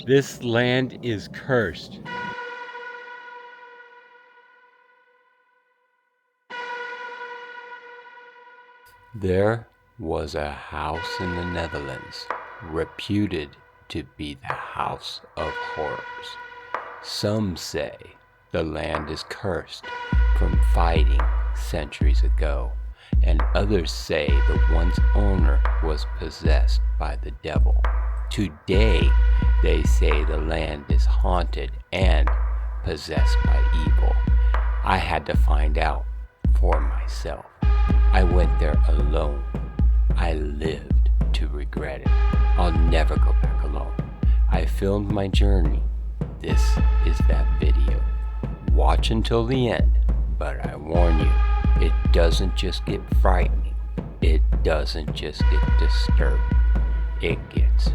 This land is cursed. There was a house in the Netherlands reputed to be the house of horrors. Some say the land is cursed from fighting centuries ago, and others say the once owner was possessed by the devil. Today, they say the land is haunted and possessed by evil. I had to find out for myself. I went there alone. I lived to regret it. I'll never go back alone. I filmed my journey. This is that video. Watch until the end, but I warn you, it doesn't just get frightening. It doesn't just get disturbing. It gets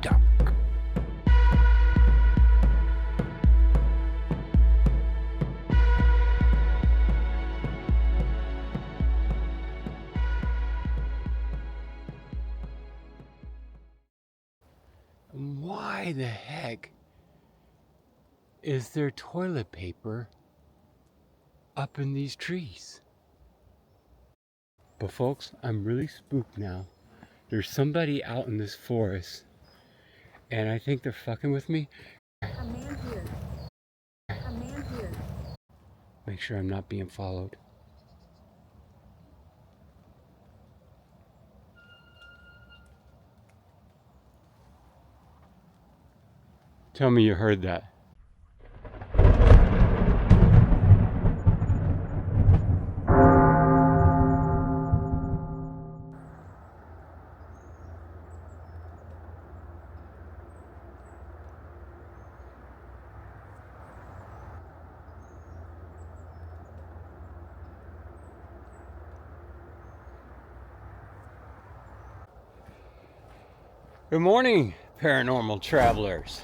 dark. Why the heck is there toilet paper up in these trees? But folks, I'm really spooked now. There's somebody out in this forest, and I think they're fucking with me. A man here. A man here. Make sure I'm not being followed. Tell me you heard that. Good morning, paranormal travelers.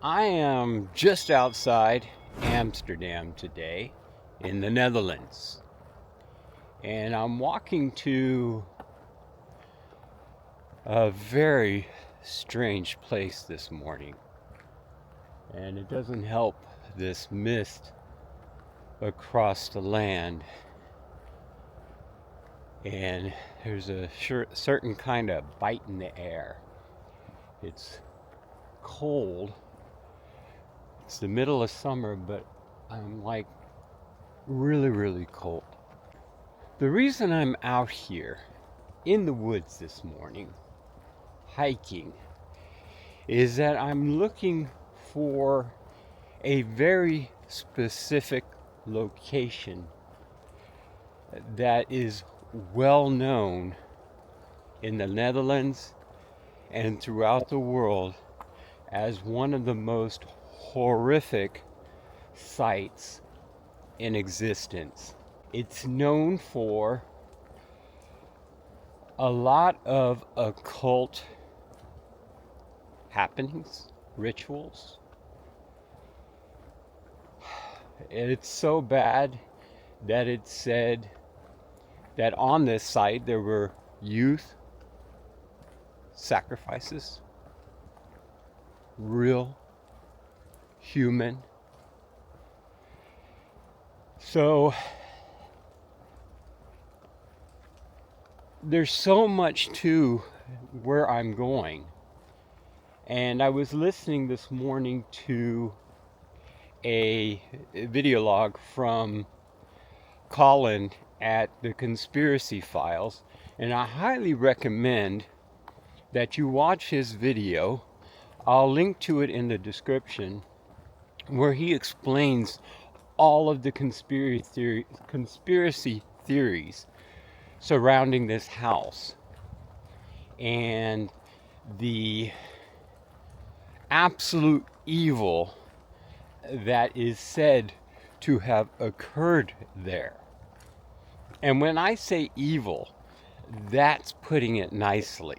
I am just outside Amsterdam today in the Netherlands. And I'm walking to a very strange place this morning. And it doesn't help this mist across the land. And there's a certain kind of bite in the air. It's cold. It's the middle of summer, but I'm like really, really cold. The reason I'm out here in the woods this morning, hiking, is that I'm looking for a very specific location that is well known in the Netherlands and throughout the world as one of the most horrific sites in existence. It's known for a lot of occult happenings, rituals. It's so bad that it's said that on this site there were youth sacrifices, real human. So there's so much to where I'm going. And I was listening this morning to a video log from Colin at the Conspiracy Files, and I highly recommend that you watch his video. I'll link to it in the description, where he explains all of the conspiracy theories surrounding this house and the absolute evil that is said to have occurred there. And when I say evil, that's putting it nicely.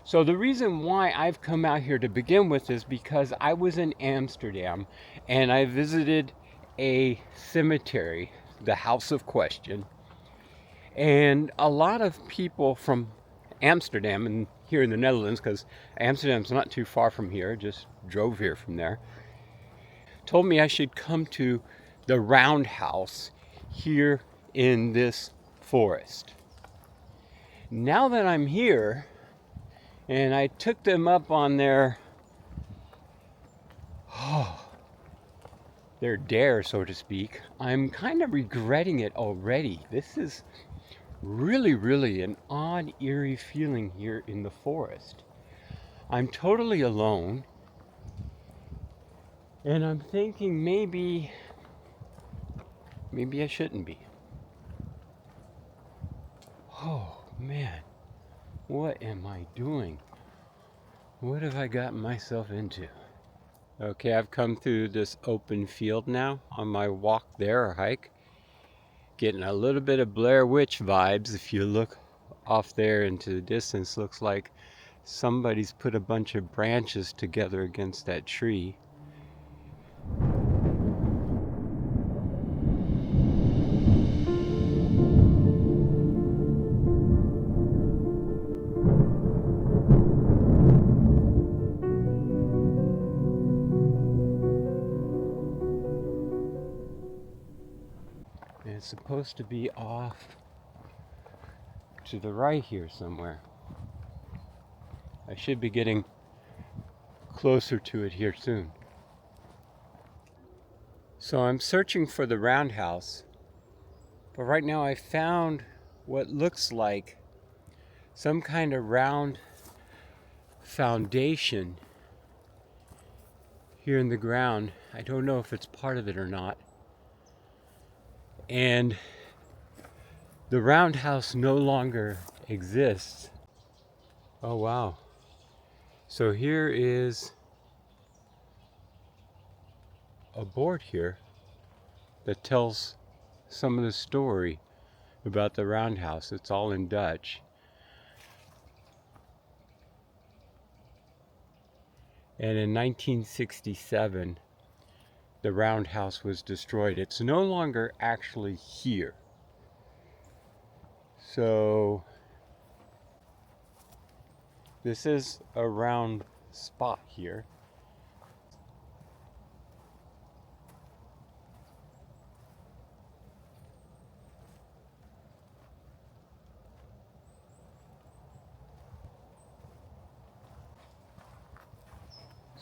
So the reason why I've come out here to begin with is because I was in Amsterdam and I visited a cemetery, the House of Question. And a lot of people from Amsterdam and here in the Netherlands, because Amsterdam's not too far from here, just drove here from there, told me I should come to the roundhouse here in this forest. Now that I'm here, and I took them up on their dare, so to speak, I'm kind of regretting it already. This is really an odd, eerie feeling here in the forest. I'm totally alone, and I'm thinking maybe I shouldn't be. Oh man, what am I doing? What have I gotten myself into? Okay, I've come through this open field now on my walk there, or hike. Getting a little bit of Blair Witch vibes. If you look off there into the distance, looks like somebody's put a bunch of branches together against that tree. And it's supposed to be off to the right here somewhere. I should be getting closer to it here soon. So I'm searching for the roundhouse, but right now I found what looks like some kind of round foundation here in the ground. I don't know if it's part of it or not. And the roundhouse no longer exists. Oh wow. So here is a board here that tells some of the story about the roundhouse. It's all in Dutch. And in 1967, the roundhouse was destroyed. It's no longer actually here. So this is a round spot here.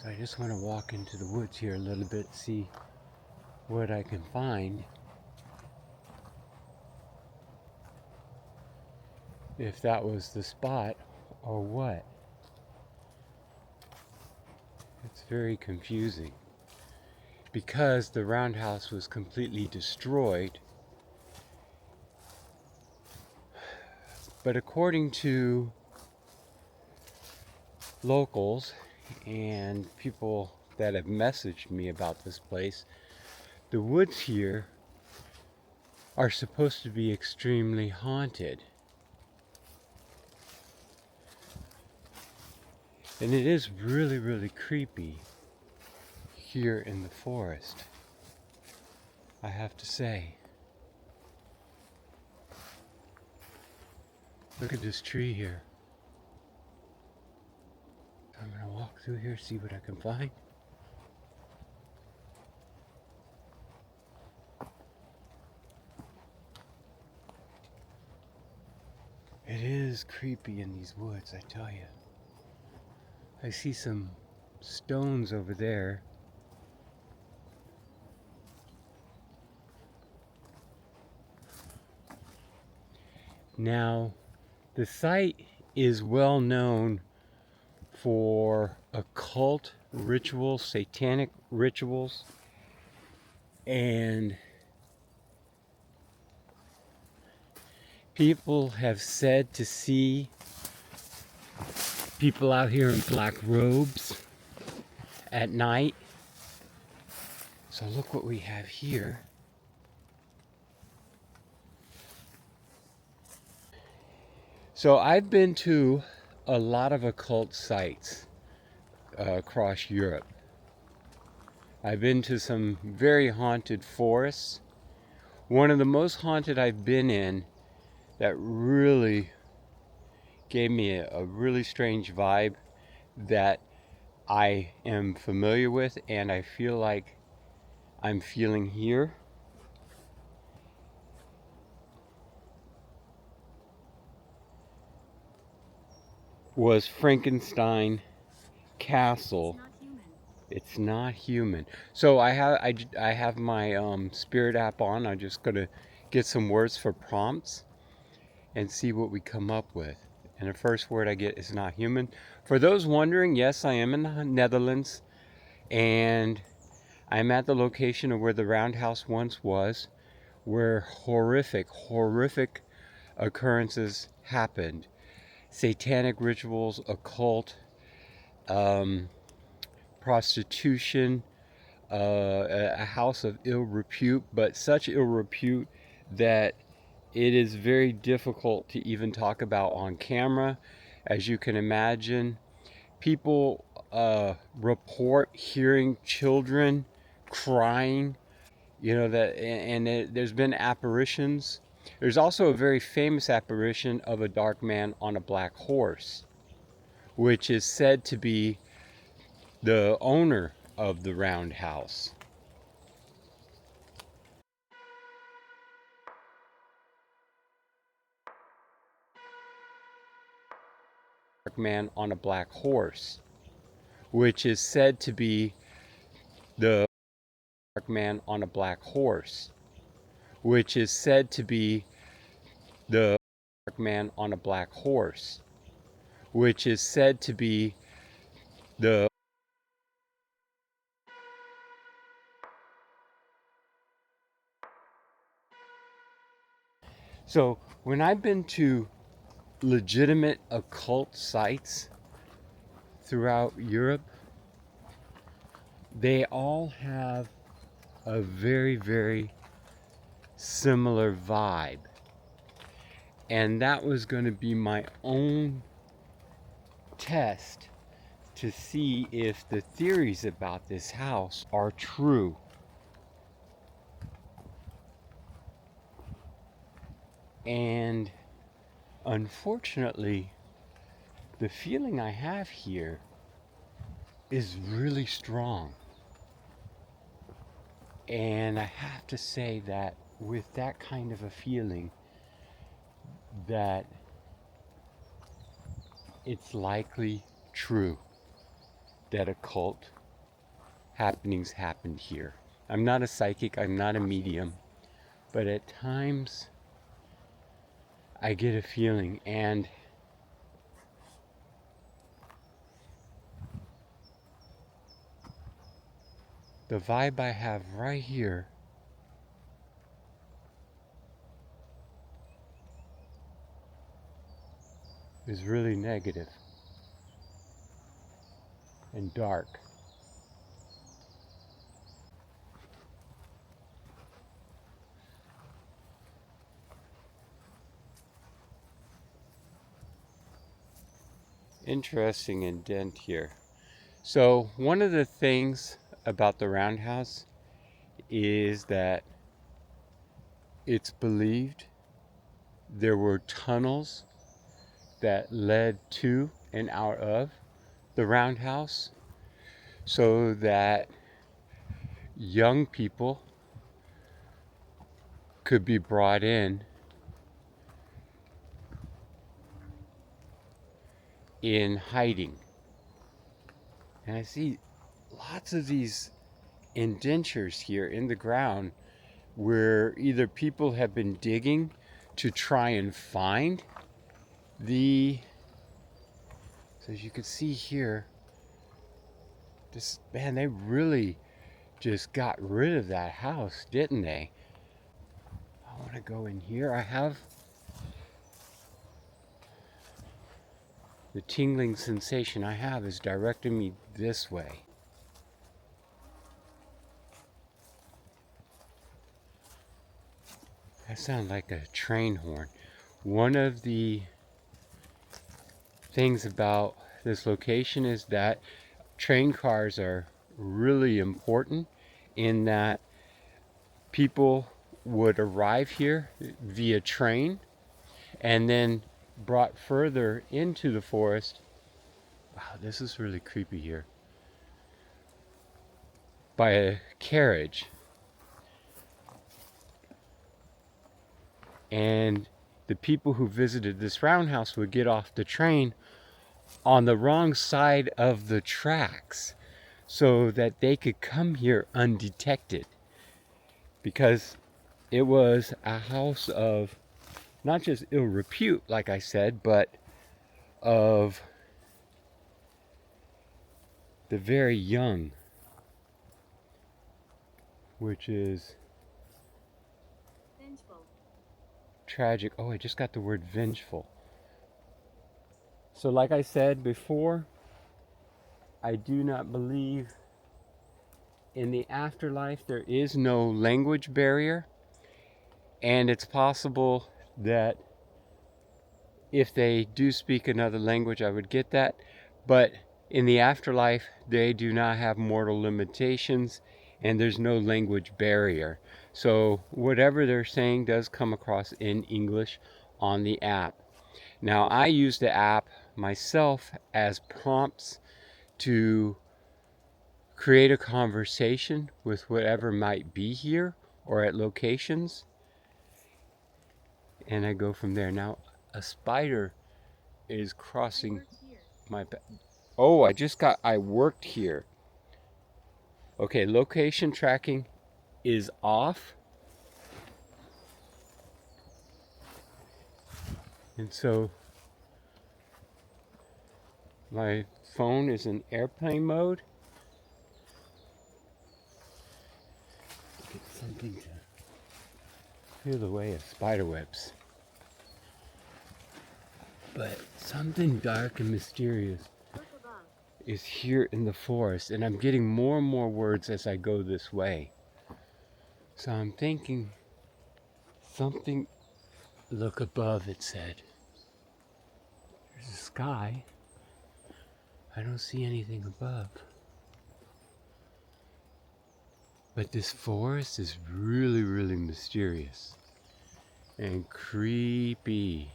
So I just want to walk into the woods here a little bit, see what I can find. If that was the spot or what. It's very confusing because the roundhouse was completely destroyed. But according to locals and people that have messaged me about this place, the woods here are supposed to be extremely haunted. And it is really creepy here in the forest, I have to say. Look at this tree here. I'm gonna walk through here, see what I can find. It is creepy in these woods, I tell you. I see some stones over there. Now, the site is well known for occult rituals, satanic rituals, and people have said to see people out here in black robes at night. So look what we have here. So I've been to a lot of occult sites across Europe. I've been to some very haunted forests. One of the most haunted I've been in that really gave me a really strange vibe that I am familiar with, and I feel like I'm feeling here. Was Frankenstein Castle. Not human. It's not human. So I have my spirit app on. I'm just gonna get some words for prompts and see what we come up with. And the first word I get is not human. For those wondering, yes, I am in the Netherlands, and I'm at the location of where the roundhouse once was, where horrific occurrences happened. Satanic rituals, occult, um, prostitution, a house of ill repute, but such ill repute that it is very difficult to even talk about on camera. As you can imagine, people report hearing children crying, there's been apparitions. There's also a very famous apparition of a dark man on a black horse, which is said to be the owner of the roundhouse. Man on a black horse, which is said to be the man on a black horse, which is said to be the man on a black horse, which is said to be the So when I've been to legitimate occult sites throughout Europe, they all have a very similar vibe. And that was going to be my own test to see if the theories about this house are true. And unfortunately, the feeling I have here is really strong. And I have to say that with that kind of a feeling, that it's likely true that occult happenings happened here. I'm not a psychic, I'm not a medium, but at times I get a feeling, and the vibe I have right here is really negative and dark. Interesting indent here. So one of the things about the roundhouse is that it's believed there were tunnels that led to and out of the roundhouse, so that young people could be brought in hiding. And I see lots of these indentures here in the ground where either people have been digging to try and find the, so as you can see here, they really just got rid of that house, didn't they? I want to go in here. I have the tingling sensation I have is directing me this way. That sounds like a train horn. One of the things about this location is that train cars are really important, in that people would arrive here via train and then brought further into the forest. Wow, this is really creepy here. By a carriage. And the people who visited this roundhouse would get off the train on the wrong side of the tracks so that they could come here undetected, because it was a house of not just ill repute, like I said, but of the very young, which is Vengeful. tragic. Oh, I just got the word vengeful. So like I said before, I do not believe in the afterlife. There is no language barrier, and it's possible that if they do speak another language, I would get that. But in the afterlife, they do not have mortal limitations, and there's no language barrier. So whatever they're saying does come across in English on the app. Now, I use the app myself as prompts to create a conversation with whatever might be here or at locations, and I go from there. Now, a spider is crossing my back. Oh, I worked here. Okay, location tracking is off. And so my phone is in airplane mode. Get something to clear the way of spider webs. But something dark and mysterious is here in the forest, and I'm getting more and more words as I go this way. So I'm thinking something. Look above, it said. There's a sky. I don't see anything above. But this forest is really, really mysterious and creepy.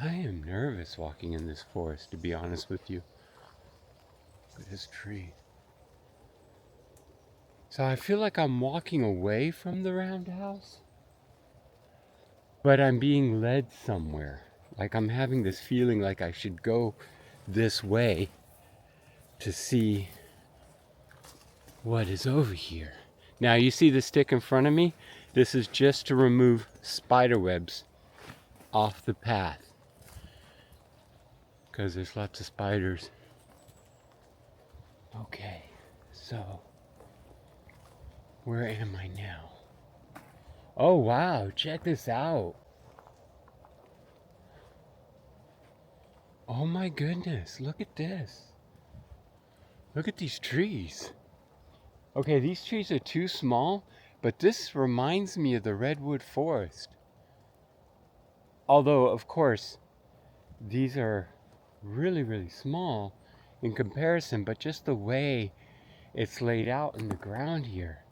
I am nervous walking in this forest, to be honest with you. Look at this tree. So I feel like I'm walking away from the roundhouse, but I'm being led somewhere. Like I'm having this feeling like I should go this way to see what is over here. Now you see the stick in front of me? This is just to remove spider webs off the path, because there's lots of spiders. Okay, so where am I now? Oh wow, check this out. Oh my goodness, look at this. Look at these trees. Okay, these trees are too small, but this reminds me of the redwood forest. Although, of course, these are really, really small in comparison, but just the way it's laid out in the ground here.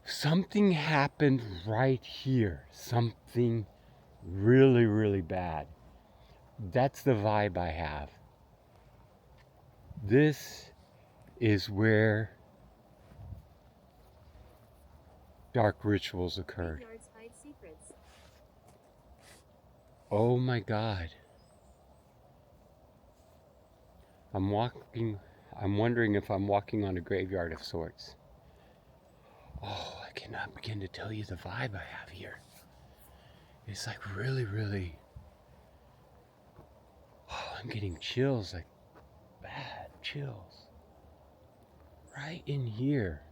Something happened right here. Something really, really bad. That's the vibe I have. This is where dark rituals occurred. Oh my God. I'm wondering if I'm walking on a graveyard of sorts. Oh, I cannot begin to tell you the vibe I have here. It's like really, really, oh, I'm getting chills, like bad chills. Right in here.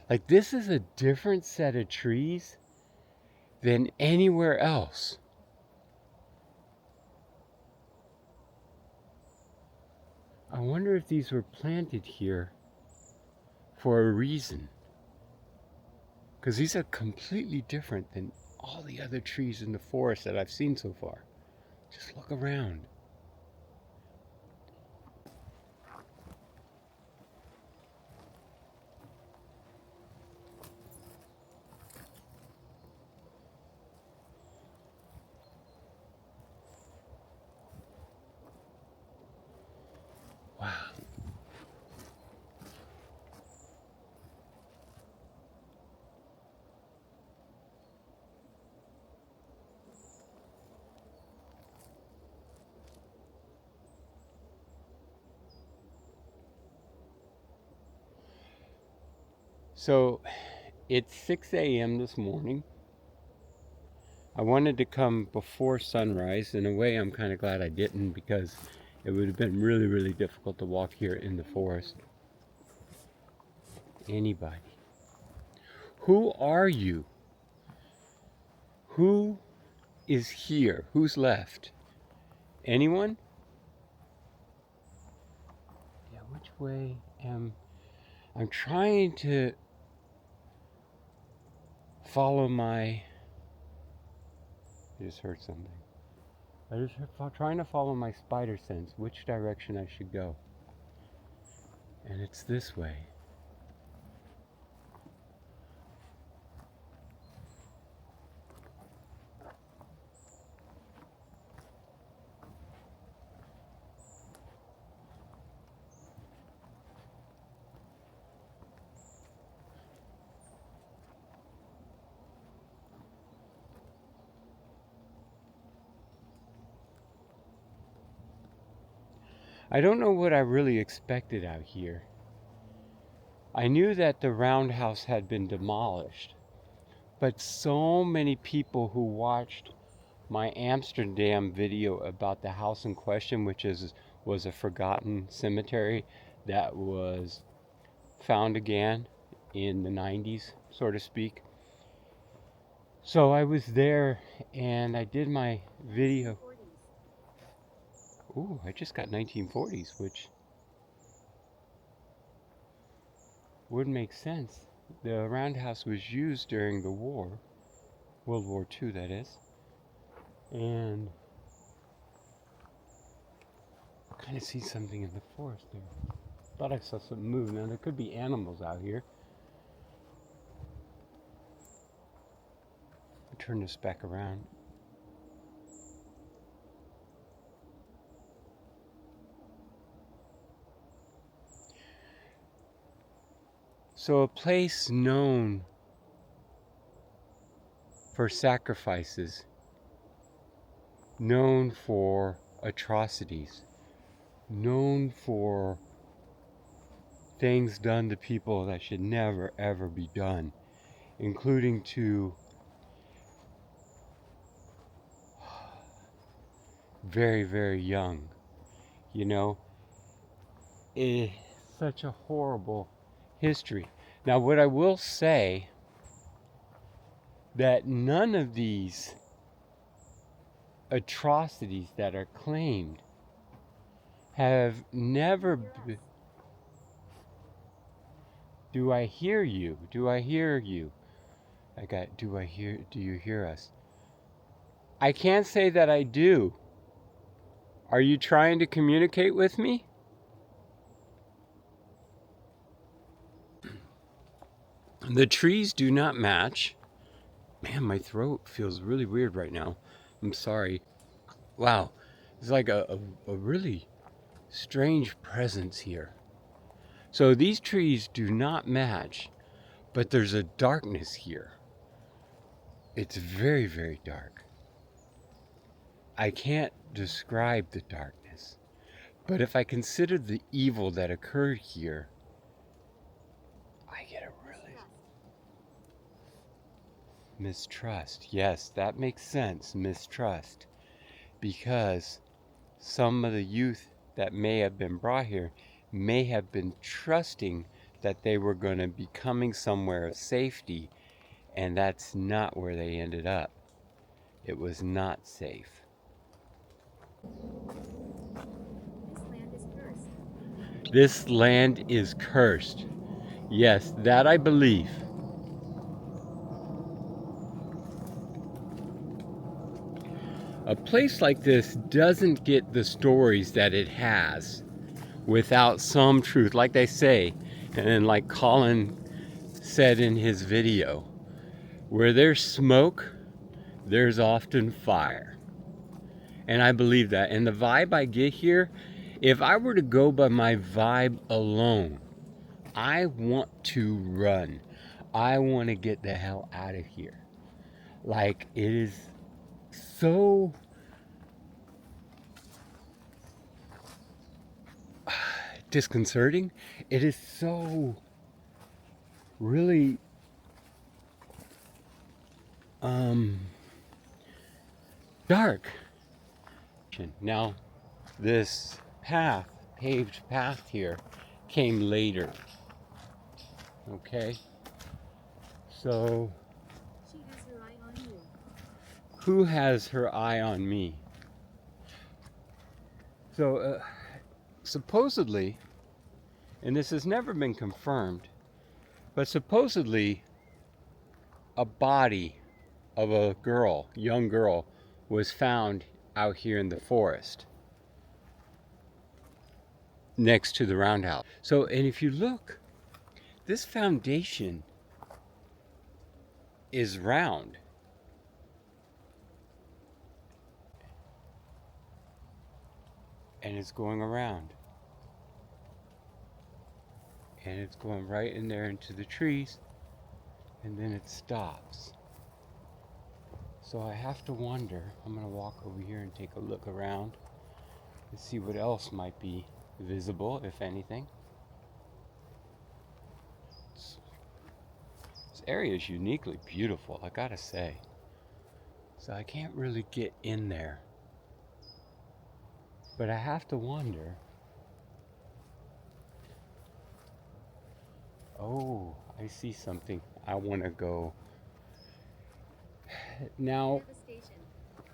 Like this is a different set of trees than anywhere else. I wonder if these were planted here for a reason. Because these are completely different than all the other trees in the forest that I've seen so far. Just look around. So it's 6 a.m. this morning. I wanted to come before sunrise. In a way, I'm kind of glad I didn't, because it would have been really, really difficult to walk here in the forest. Anybody? Who are you? Who is here? Who's left? Anyone? Yeah, which way am I'm trying to follow my... I just heard something. Trying to follow my spider sense, which direction I should go. And it's this way. I don't know what I really expected out here. I knew that the roundhouse had been demolished, but so many people who watched my Amsterdam video about the house in question, which was a forgotten cemetery that was found again in the 90s, so to speak. So I was there and I did my video. Ooh, I just got 1940s, which would make sense. The roundhouse was used during the war, World War II, that is. And I kind of see something in the forest there. Thought I saw something move. Now there could be animals out here. I'll turn this back around. So a place known for sacrifices, known for atrocities, known for things done to people that should never ever be done, including to very, very young. You know, it's such a horrible history. Now, what I will say, that none of these atrocities that are claimed have never been... Do I hear you? Do I hear you? Do you hear us? I can't say that I do. Are you trying to communicate with me? The trees do not match. Man, my throat feels really weird right now. I'm sorry. Wow, it's like a really strange presence here. So these trees do not match, but there's a darkness here. It's very, very dark. I can't describe the darkness, but if I consider the evil that occurred here, I get a really... Mistrust. Yes, that makes sense. Mistrust. Because some of the youth that may have been brought here may have been trusting that they were going to be coming somewhere of safety, and that's not where they ended up. It was not safe. This land is cursed. Yes, that I believe. A place like this doesn't get the stories that it has without some truth, like they say, and like Colin said in his video, where there's smoke, there's often fire. And I believe that. And the vibe I get here, if I were to go by my vibe alone, I want to run. I want to get the hell out of here. Like, it is so disconcerting. It is so really dark. Now, this path, paved path here, came later. Okay? So, She has her eye on you. who has her eye on me? So, supposedly, and this has never been confirmed, but supposedly a body of a girl, young girl, was found out here in the forest next to the roundhouse. So, and if you look, this foundation is round. And it's going around. And it's going right in there into the trees. And then it stops. So I have to wonder, I'm going to walk over here and take a look around and see what else might be visible, if anything. This area is uniquely beautiful, I gotta say. So I can't really get in there. But I have to wonder. Oh, I see something. I want to go. Now,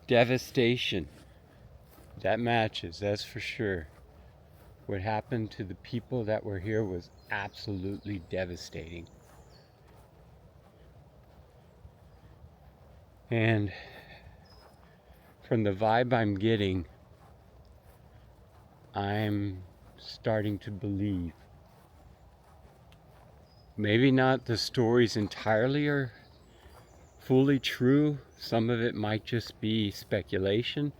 devastation. That matches, that's for sure. What happened to the people that were here was absolutely devastating. And from the vibe I'm getting, I'm starting to believe. Maybe not the stories entirely are fully true. Some of it might just be speculation.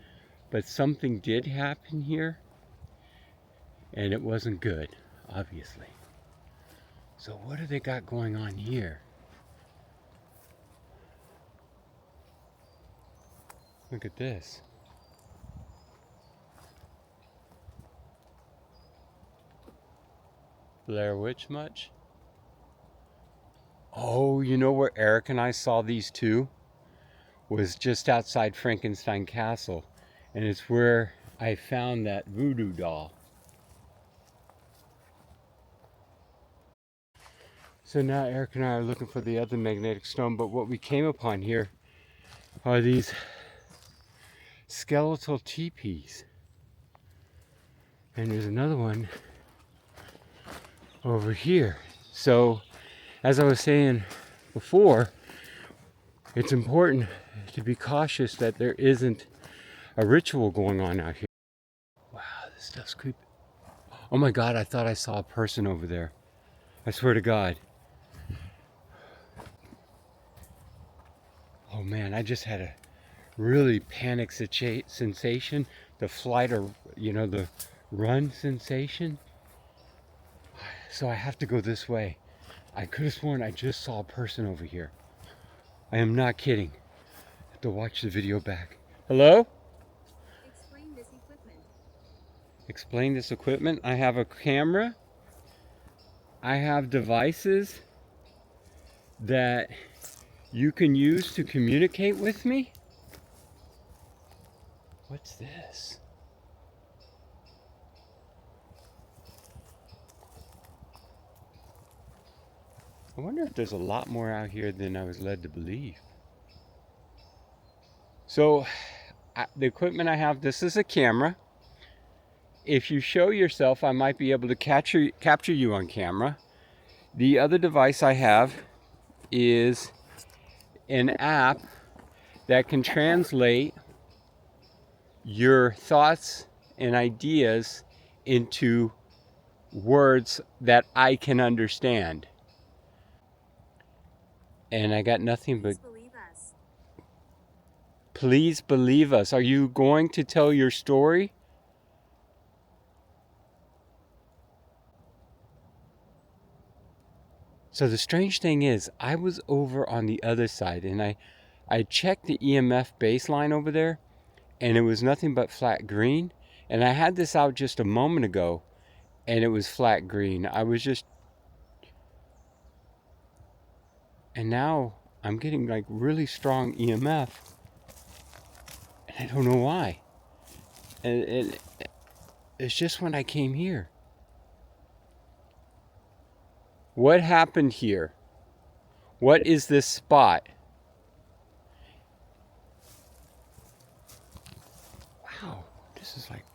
But something did happen here. And it wasn't good, obviously. So what do they got going on here? Look at this. Blair Witch much? Oh, you know where Eric and I saw these two? Was just outside Frankenstein Castle. And it's where I found that voodoo doll. So now Eric and I are looking for the other magnetic stone, but what we came upon here are these skeletal teepees. And there's another one over here. So, as I was saying before, it's important to be cautious that there isn't a ritual going on out here. Wow, this stuff's creepy. Oh my God, I thought I saw a person over there. I swear to God. Oh man, I just had a really panic sensation. The flight or, the run sensation. So I have to go this way. I could have sworn I just saw a person over here. I am not kidding. I have to watch the video back. Hello? Explain this equipment. Explain this equipment. I have a camera. I have devices that you can use to communicate with me. What's this? I wonder if there's a lot more out here than I was led to believe. So, the equipment I have, this is a camera. If you show yourself, I might be able to capture you on camera. The other device I have is an app that can translate your thoughts and ideas into words that I can understand. And I got nothing but... Please believe us. Please believe us. Are you going to tell your story? So the strange thing is, I was over on the other side and I checked the EMF baseline over there and it was nothing but flat green. And I had this out just a moment ago and it was flat green. I was just... And now I'm getting like really strong EMF. And I don't know why. And it's just when I came here. What happened here? What is this spot? Wow, this is like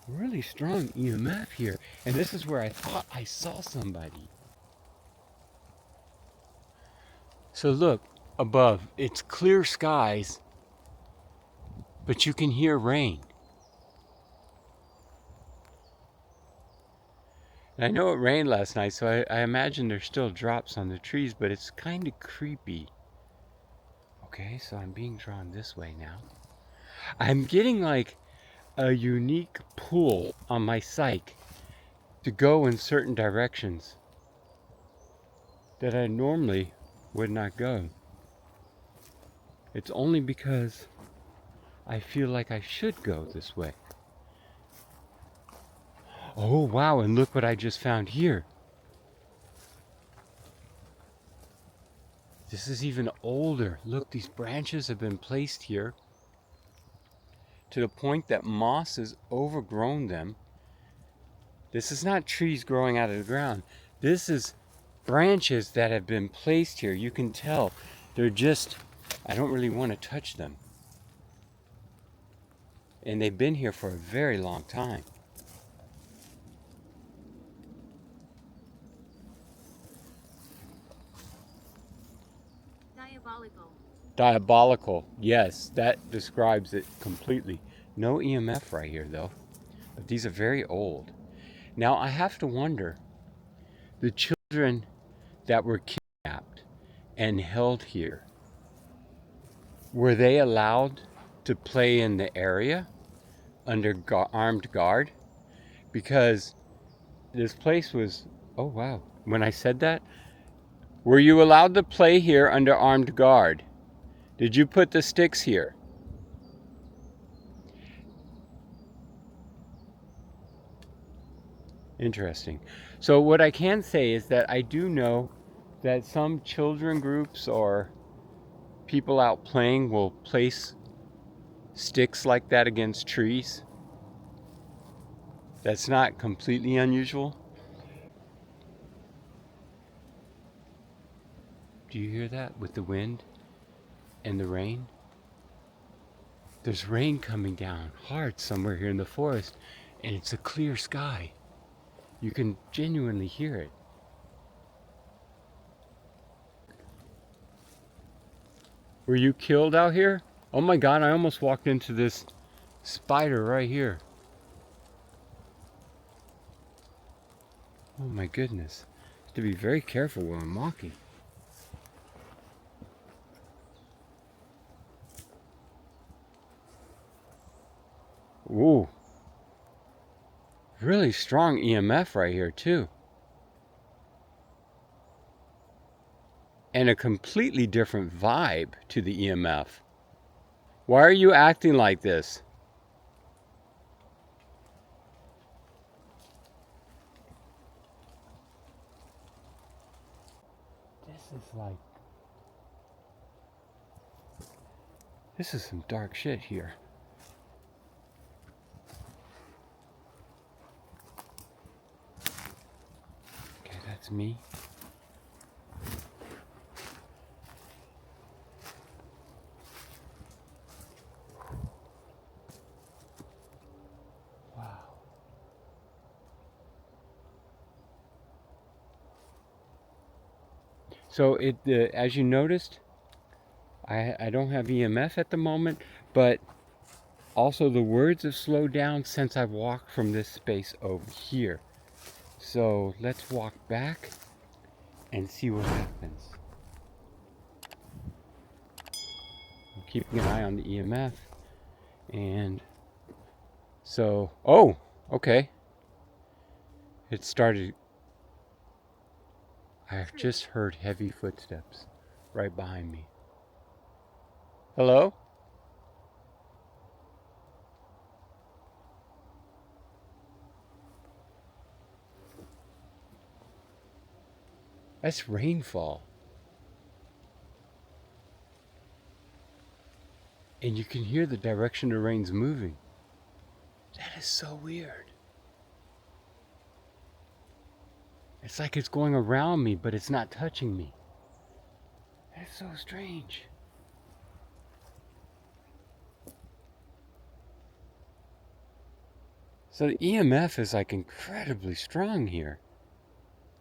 really strong EMF here. And this is where I thought I saw somebody. So look, above, it's clear skies, but you can hear rain. And I know it rained last night, so I imagine there's still drops on the trees, but it's kind of creepy. Okay, so I'm being drawn this way now. I'm getting like a unique pull on my psyche to go in certain directions that I normally would not go. It's only because I feel like I should go this way. Oh wow, and look what I just found here. This is even older. Look, these branches have been placed here to the point that moss has overgrown them. This is not trees growing out of the ground. This is branches that have been placed here. You can tell they're just, I don't really want to touch them. And they've been here for a very long time. Diabolical. Diabolical. Yes, that describes it completely. No EMF right here though. But these are very old. Now I have to wonder, the children that were kidnapped and held here, were they allowed to play in the area under armed guard? Because this place was, oh wow, when I said that, were you allowed to play here under armed guard? Did you put the sticks here? Interesting. So what I can say is that I do know that some children groups or people out playing will place sticks like that against trees. That's not completely unusual. Do you hear that with the wind and the rain? There's rain coming down hard somewhere here in the forest, and it's a clear sky. You can genuinely hear it. Were you killed out here? Oh my God, I almost walked into this spider right here. Oh my goodness. I have to be very careful when I'm walking. Ooh. Really strong EMF right here too. And a completely different vibe to the EMF. Why are you acting like this? This is some dark shit here. Okay, that's me. Wow. So as you noticed, I don't have EMF at the moment, but also the words have slowed down since I've walked from this space over here. So let's walk back and see what happens. I'm keeping an eye on the EMF. And so, oh, okay. It started, I just heard heavy footsteps right behind me. Hello? That's rainfall. And you can hear the direction the rain's moving. That is so weird. It's like it's going around me, but it's not touching me. That's so strange. So the EMF is like incredibly strong here.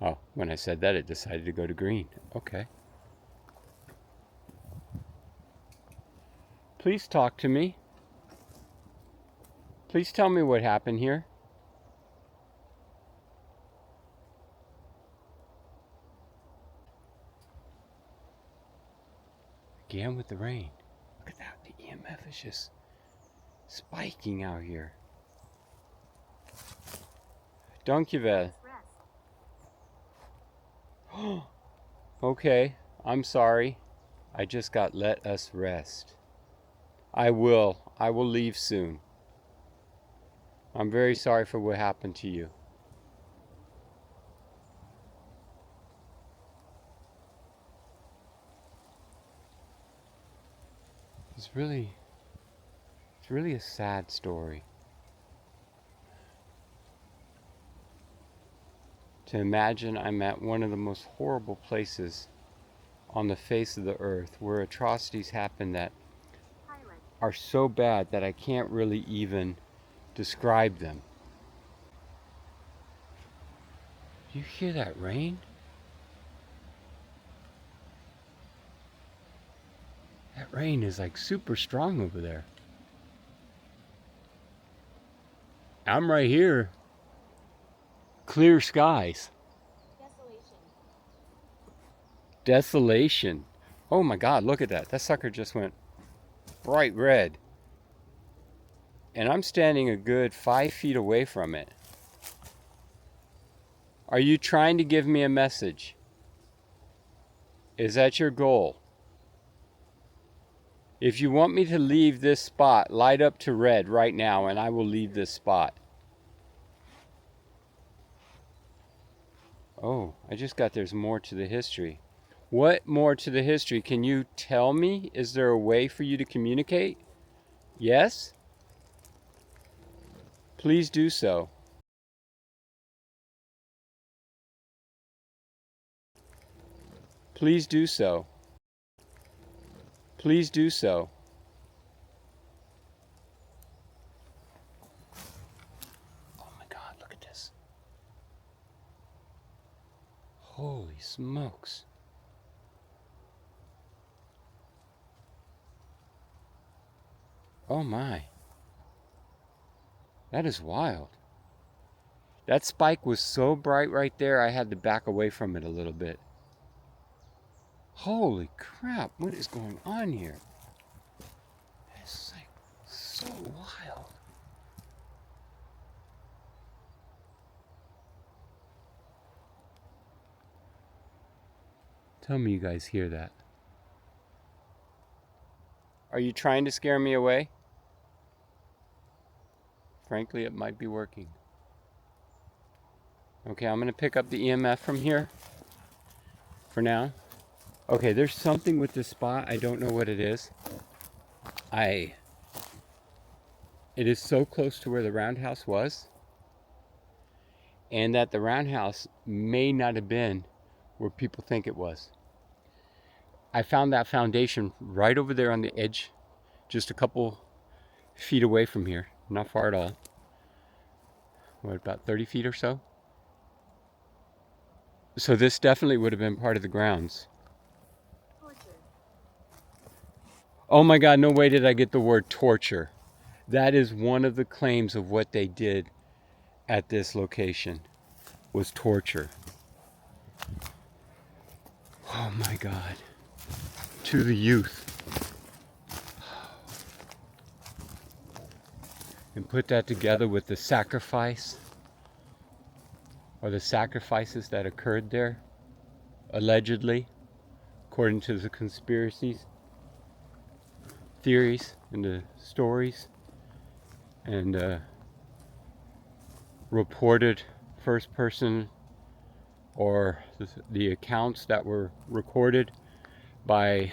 Oh, when I said that, it decided to go to green. Okay. Please talk to me. Please tell me what happened here. Again with the rain. Look at that. The EMF is just spiking out here. Dankjewel. Okay, I'm sorry. I just got let us rest. I will leave soon. I'm very sorry for what happened to you. It's really a sad story. To imagine I'm at one of the most horrible places on the face of the earth where atrocities happen that are so bad that I can't really even describe them. Do you hear that rain? That rain is like super strong over there. I'm right here. Clear skies. Desolation. Oh my God, look at that. That sucker just went bright red. And I'm standing a good 5 feet away from it. Are you trying to give me a message? Is that your goal? If you want me to leave this spot, light up to red right now and I will leave this spot. Oh, I just got there's more to the history. What more to the history? Can you tell me? Is there a way for you to communicate? Yes? Please do so. Please do so. Please do so. Oh my God, look at this. Holy smokes. Oh my. That is wild. That spike was so bright right there, I had to back away from it a little bit. Holy crap, what is going on here? It's like so wild. Tell me you guys hear that. Are you trying to scare me away? Frankly, it might be working. Okay, I'm gonna pick up the EMF from here for now. Okay, there's something with this spot. I don't know what it is. It is so close to where the roundhouse was, and that the roundhouse may not have been where people think it was. I found that foundation right over there on the edge, just a couple feet away from here, not far at all. What, about 30 feet or so? So this definitely would have been part of the grounds. Oh my God, no way did I get the word torture. That is one of the claims of what they did at this location, was torture. Oh my God. To the youth. And put that together with the sacrifice, or the sacrifices that occurred there, allegedly, according to the conspiracies, theories, and the stories, and reported first person, or the accounts that were recorded by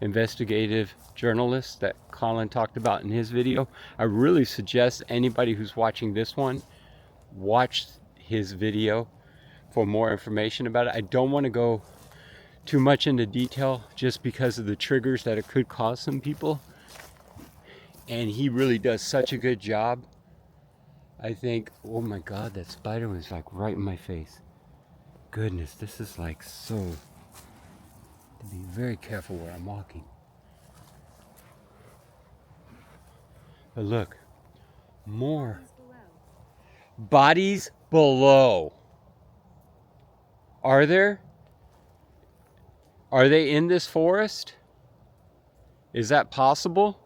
investigative journalist that Colin talked about in his video. I really suggest anybody who's watching this one watch his video for more information about it. I don't want to go too much into detail just because of the triggers that it could cause some people. And he really does such a good job. I think, oh my God, that spider was like right in my face. Goodness, this is like so, to be very careful where I'm walking. But look, more bodies below. Are there? Are they in this forest? Is that possible?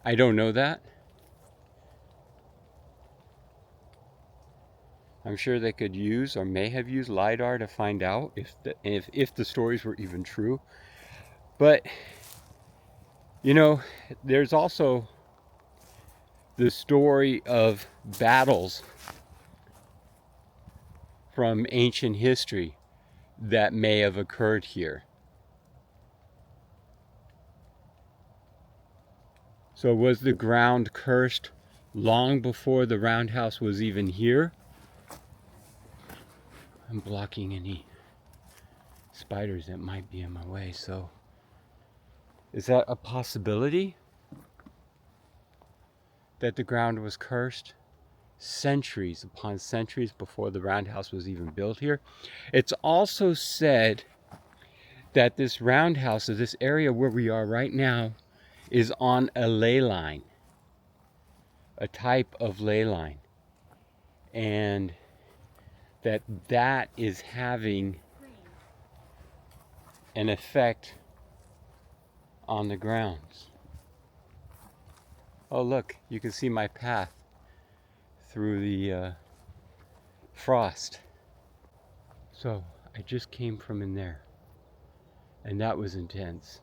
I don't know that. I'm sure they could use or may have used LiDAR to find out if the stories were even true. But, you know, there's also the story of battles from ancient history that may have occurred here. So was the ground cursed long before the roundhouse was even here? I'm blocking any spiders that might be in my way, so is that a possibility? That the ground was cursed centuries upon centuries before the roundhouse was even built here? It's also said that this roundhouse, or this area where we are right now, is on a ley line, a type of ley line, and that is having an effect on the grounds. Oh look, you can see my path through the frost. So I just came from in there, and that was intense.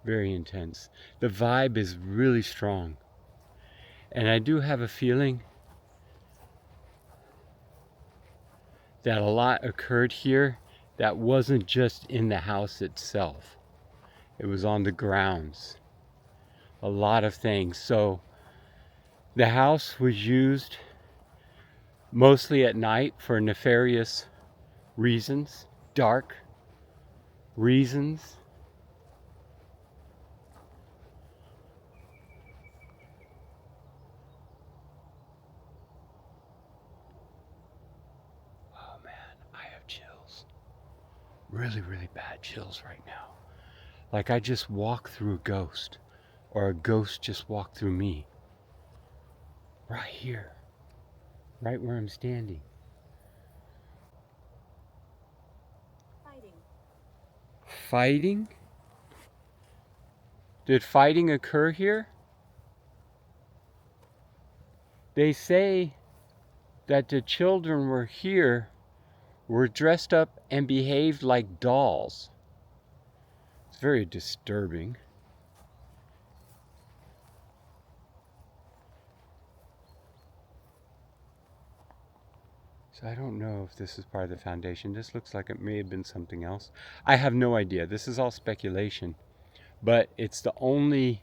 Very intense. The vibe is really strong, and I do have a feeling that a lot occurred here that wasn't just in the house itself. It was on the grounds. A lot of things. So the house was used mostly at night for nefarious reasons, dark reasons. Oh man, I have chills. Really, really bad chills right now. Like I just walked through a ghost, or a ghost just walked through me. Right here. Right where I'm standing. Fighting? Did fighting occur here? They say that the children were here, were dressed up and behaved like dolls. It's very disturbing. So I don't know if this is part of the foundation. This looks like it may have been something else. I have no idea. This is all speculation. But it's the only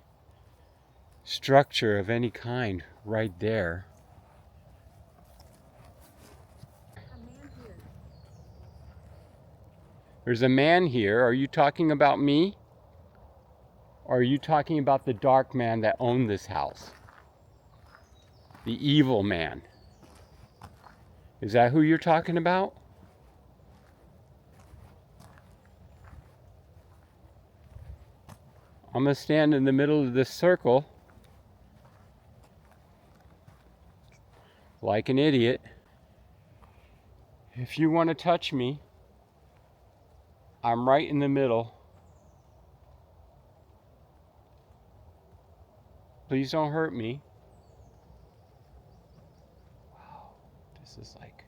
structure of any kind right there. There's a man here. Are you talking about me? Or are you talking about the dark man that owned this house? The evil man. Is that who you're talking about? I'm gonna stand in the middle of this circle like an idiot. If you want to touch me, I'm right in the middle. Please don't hurt me. Wow, this is like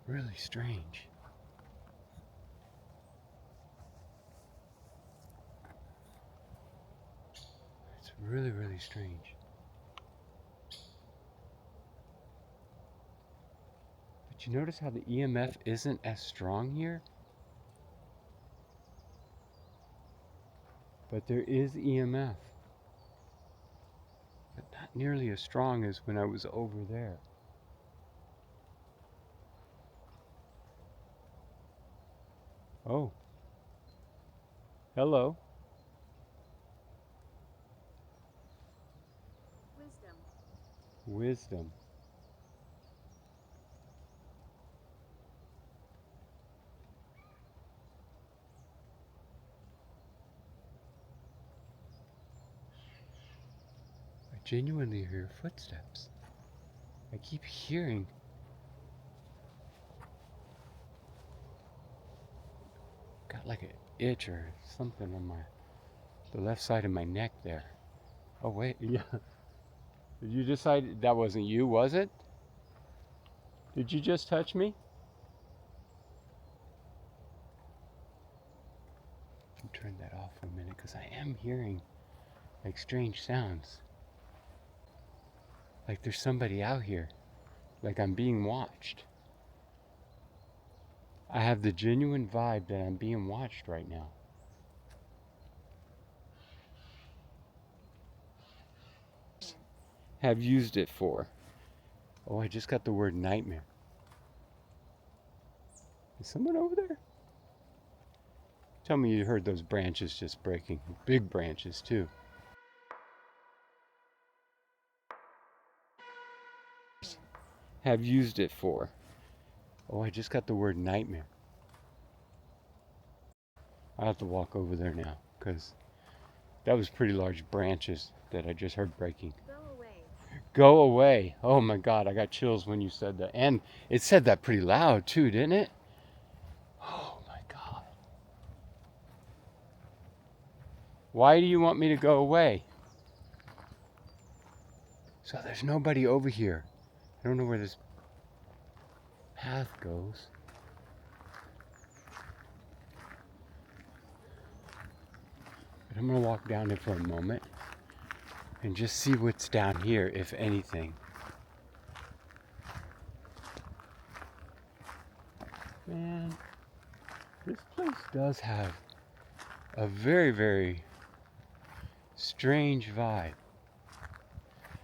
really strange. It's really, really strange. Did you notice how the EMF isn't as strong here? But there is EMF. But not nearly as strong as when I was over there. Oh. Hello. Wisdom. Wisdom. I genuinely hear footsteps. I keep hearing. Got like an itch or something on the left side of my neck there. Oh wait, yeah. Did you decide that wasn't you, was it? Did you just touch me? I'll turn that off for a minute because I am hearing like strange sounds. Like there's somebody out here. Like I'm being watched. I have the genuine vibe that I'm being watched right now. Have used it for. Oh, I just got the word nightmare. Is someone over there? Tell me you heard those branches just breaking. Big branches, too. Have used it for. Oh, I just got the word nightmare. I'll have to walk over there now, because that was pretty large branches that I just heard breaking. Go away. Go away. Oh my God, I got chills when you said that. And it said that pretty loud, too, didn't it? Oh my God. Why do you want me to go away? So there's nobody over here. I don't know where this path goes. But I'm gonna walk down there for a moment and just see what's down here, if anything. Man, this place does have a very, very strange vibe.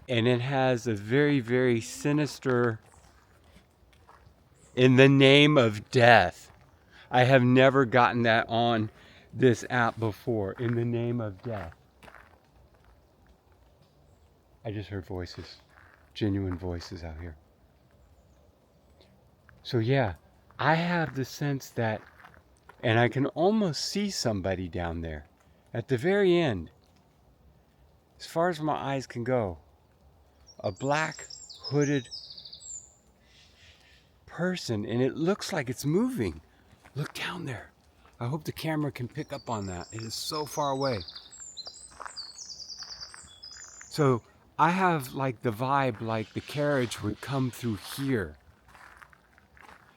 And it has a very, very sinister, in the name of death. I have never gotten that on this app before. In the name of death. I just heard voices. Genuine voices out here. So yeah, I have the sense that, and I can almost see somebody down there at the very end, as far as my eyes can go. A black hooded person, and it looks like it's moving. Look down there. I hope the camera can pick up on that. It is so far away. So I have like the vibe like the carriage would come through here.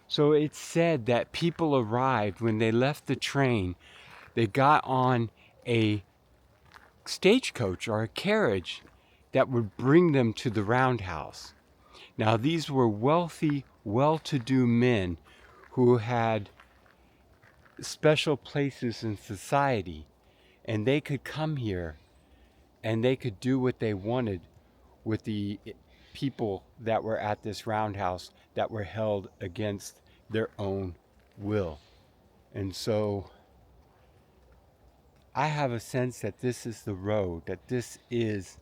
So it's said that people arrived when they left the train. They got on a stagecoach or a carriage that would bring them to the roundhouse. Now these were wealthy, well-to-do men who had special places in society, and they could come here and they could do what they wanted with the people that were at this roundhouse that were held against their own will. And so I have a sense that this is the road, that this is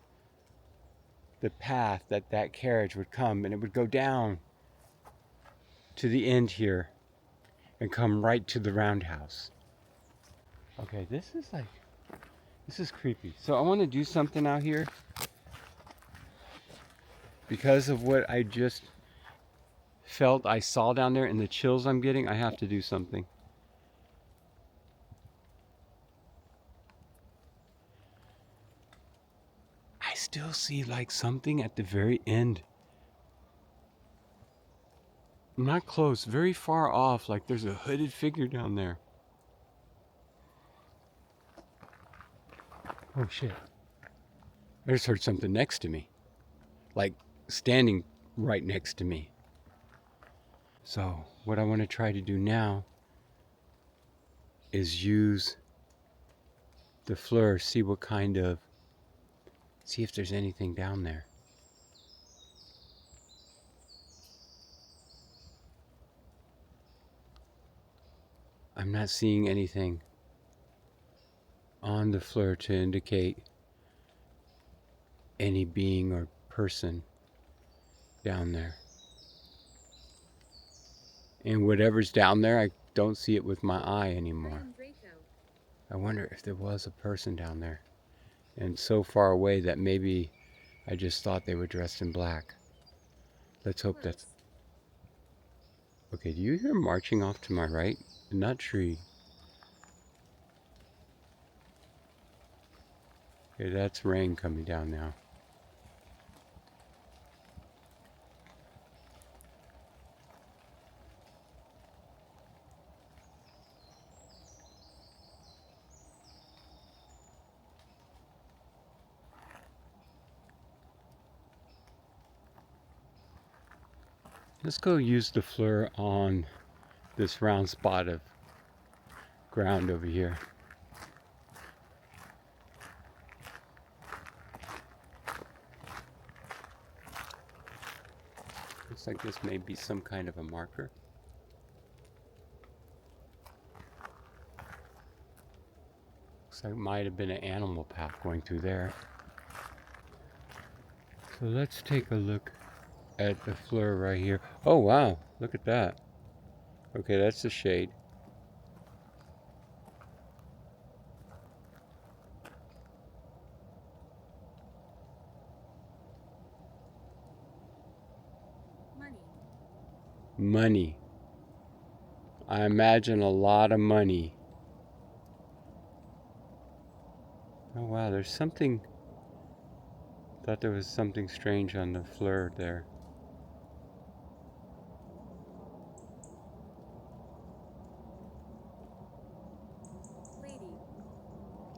the path that that carriage would come, and it would go down to the end here and come right to the roundhouse. Okay, this is creepy. So I want to do something out here because of what I just felt I saw down there and the chills I'm getting. I have to do something. I still see like something at the very end. Not close, very far off, like there's a hooded figure down there. Oh shit. I just heard something next to me. Like standing right next to me. So what I want to try to do now is use the FLIR, see if there's anything down there. I'm not seeing anything on the FLIR to indicate any being or person down there. And whatever's down there, I don't see it with my eye anymore. I wonder if there was a person down there and so far away that maybe I just thought they were dressed in black. Let's hope that's... Okay, do you hear marching off to my right? In that tree. Okay, that's rain coming down now. Let's go use the FLIR on this round spot of ground over here. Looks like this may be some kind of a marker. Looks like it might have been an animal path going through there. So let's take a look at the FLIR right here. Oh wow, look at that. Okay, that's the shade. Money. I imagine a lot of money. Oh wow, there's something... Thought there was something strange on the FLIR there.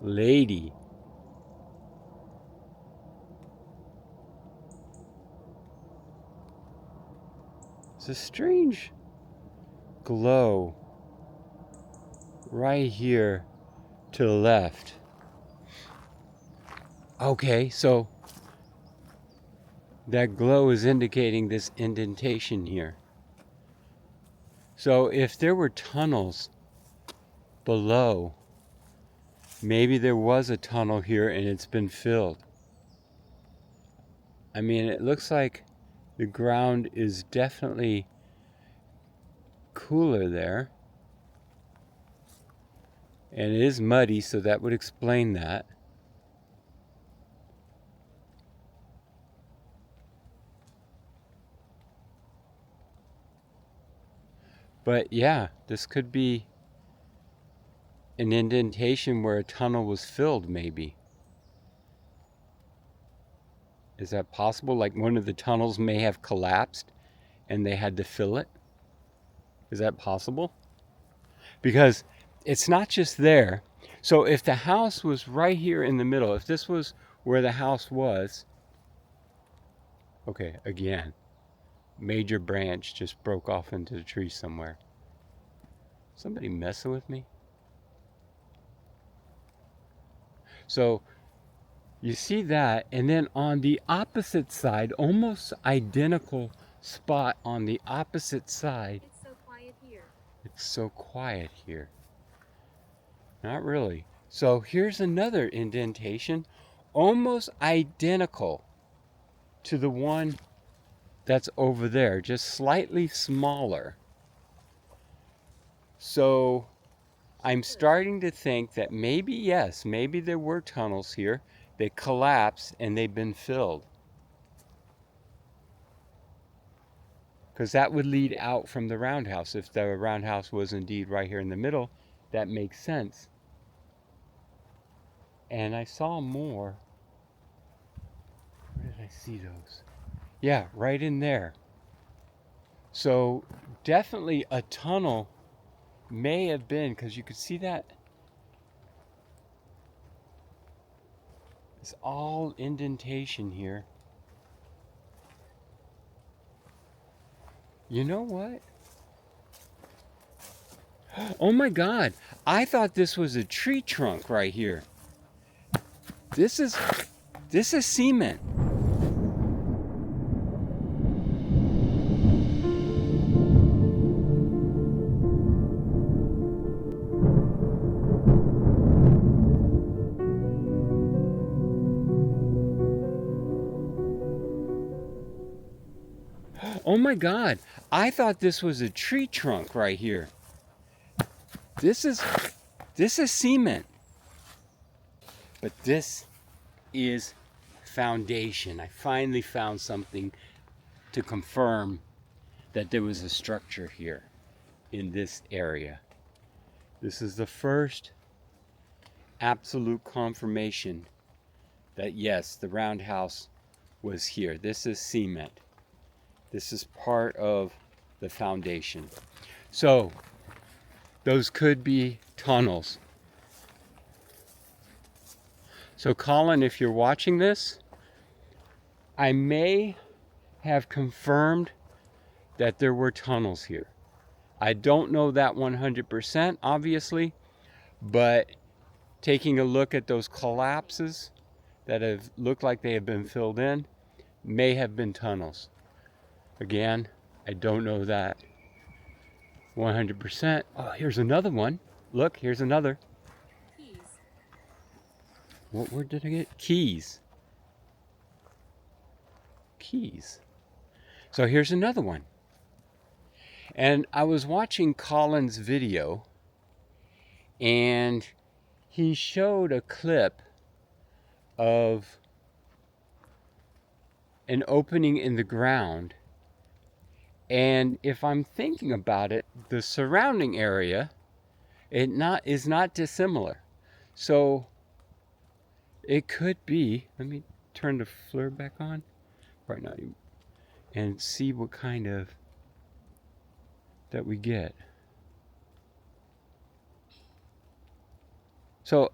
Lady. It's a strange glow right here to the left. Okay, so that glow is indicating this indentation here. So if there were tunnels below, maybe there was a tunnel here and it's been filled. I mean, it looks like the ground is definitely cooler there. And it is muddy, so that would explain that. But yeah, this could be an indentation where a tunnel was filled, maybe. Is that possible? Like one of the tunnels may have collapsed and they had to fill it? Is that possible? Because it's not just there. So if the house was right here in the middle, if this was where the house was, okay, again, major branch just broke off into the tree somewhere. Somebody messing with me? So you see that, and then on the opposite side, almost identical spot on the opposite side. It's so quiet here. It's so quiet here. Not really. So here's another indentation, almost identical to the one that's over there, just slightly smaller. So I'm starting to think that maybe, yes, maybe there were tunnels here. They collapsed and they've been filled. Because that would lead out from the roundhouse. If the roundhouse was indeed right here in the middle, that makes sense. And I saw more. Where did I see those? Yeah, right in there. So definitely a tunnel may have been, because you could see that it's all indentation here. You know what? Oh my God, I thought this was a tree trunk right here. This is cement. Oh my God, I thought this was a tree trunk right here. This is cement. But this is foundation. I finally found something to confirm that there was a structure here in this area. This is the first absolute confirmation that yes, the roundhouse was here. This is cement. This is part of the foundation. So those could be tunnels. So Colin, if you're watching this, I may have confirmed that there were tunnels here. I don't know that 100%, obviously, but taking a look at those collapses that have looked like they have been filled in may have been tunnels. Again, I don't know that 100%. Oh, here's another one. Look, here's another. Keys. What word did I get? Keys. Keys. So here's another one. And I was watching Colin's video, and he showed a clip of an opening in the ground. And if I'm thinking about it, the surrounding area is not dissimilar. So it could be, let me turn the flare back on right now and see what kind of that we get. So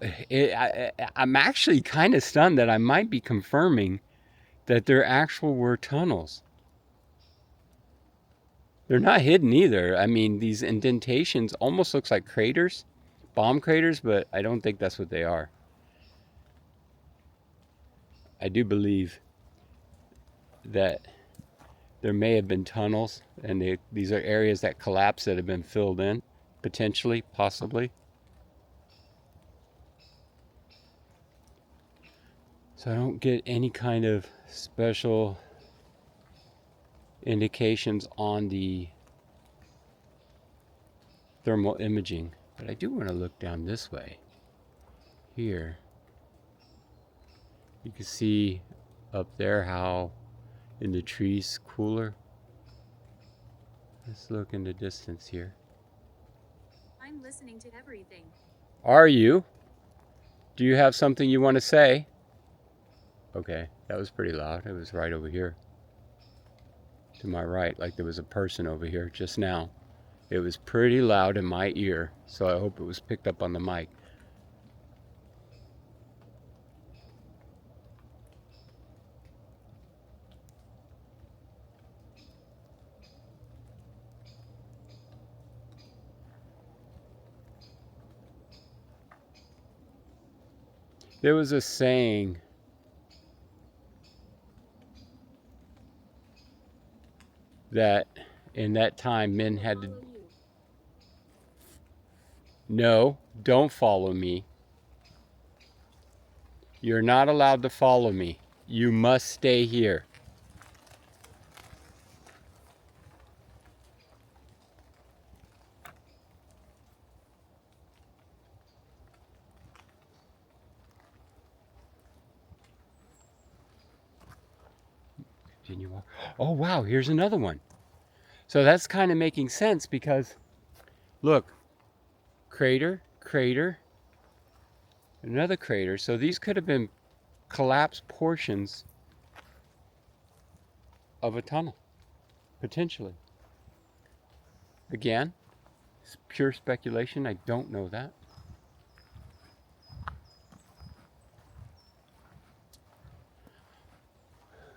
I'm actually kind of stunned that I might be confirming that there actual were tunnels. They're not hidden either. I mean, these indentations almost looks like craters, bomb craters, but I don't think that's what they are. I do believe that there may have been tunnels, and these are areas that collapsed that have been filled in, potentially, possibly. So I don't get any kind of special indications on the thermal imaging, but I do want to look down this way. Here, you can see up there how in the trees cooler. Let's look in the distance here. I'm listening to everything. Are you? Do you have something you want to say? Okay, that was pretty loud. It was right over here to my right, like there was a person over here just now. It was pretty loud in my ear, so I hope it was picked up on the mic. There was a saying that in that time men had to... Follow you. No, don't follow me. You're not allowed to follow me. You must stay here. Continue walk. Oh wow, here's another one. So that's kind of making sense because look, crater, crater, another crater. So these could have been collapsed portions of a tunnel, potentially. Again, it's pure speculation. I don't know that.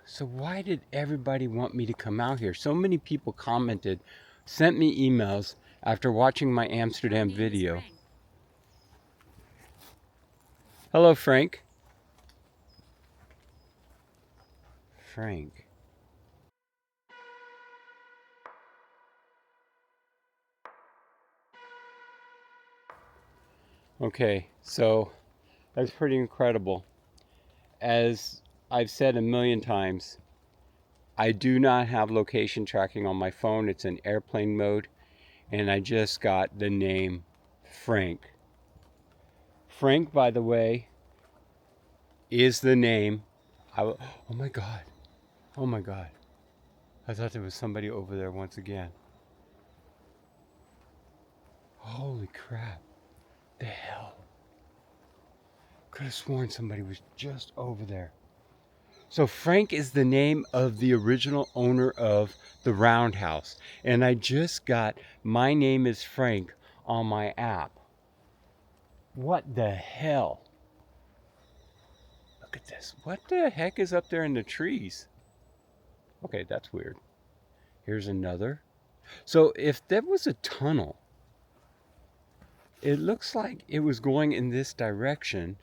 So why did everybody want me to come out here? So many people commented, sent me emails After watching my Amsterdam My name is video. Frank. Hello, Frank. Frank. Okay, so that's pretty incredible. As I've said a million times, I do not have location tracking on my phone. It's in airplane mode, and I just got the name Frank. Frank, by the way, is the name. Oh my God. Oh my God. I thought there was somebody over there once again. Holy crap. The hell. Could have sworn somebody was just over there. So Frank is the name of the original owner of the Roundhouse. And I just got My Name is Frank on my app. What the hell? Look at this. What the heck is up there in the trees? Okay, that's weird. Here's another. So if there was a tunnel, it looks like it was going in this direction.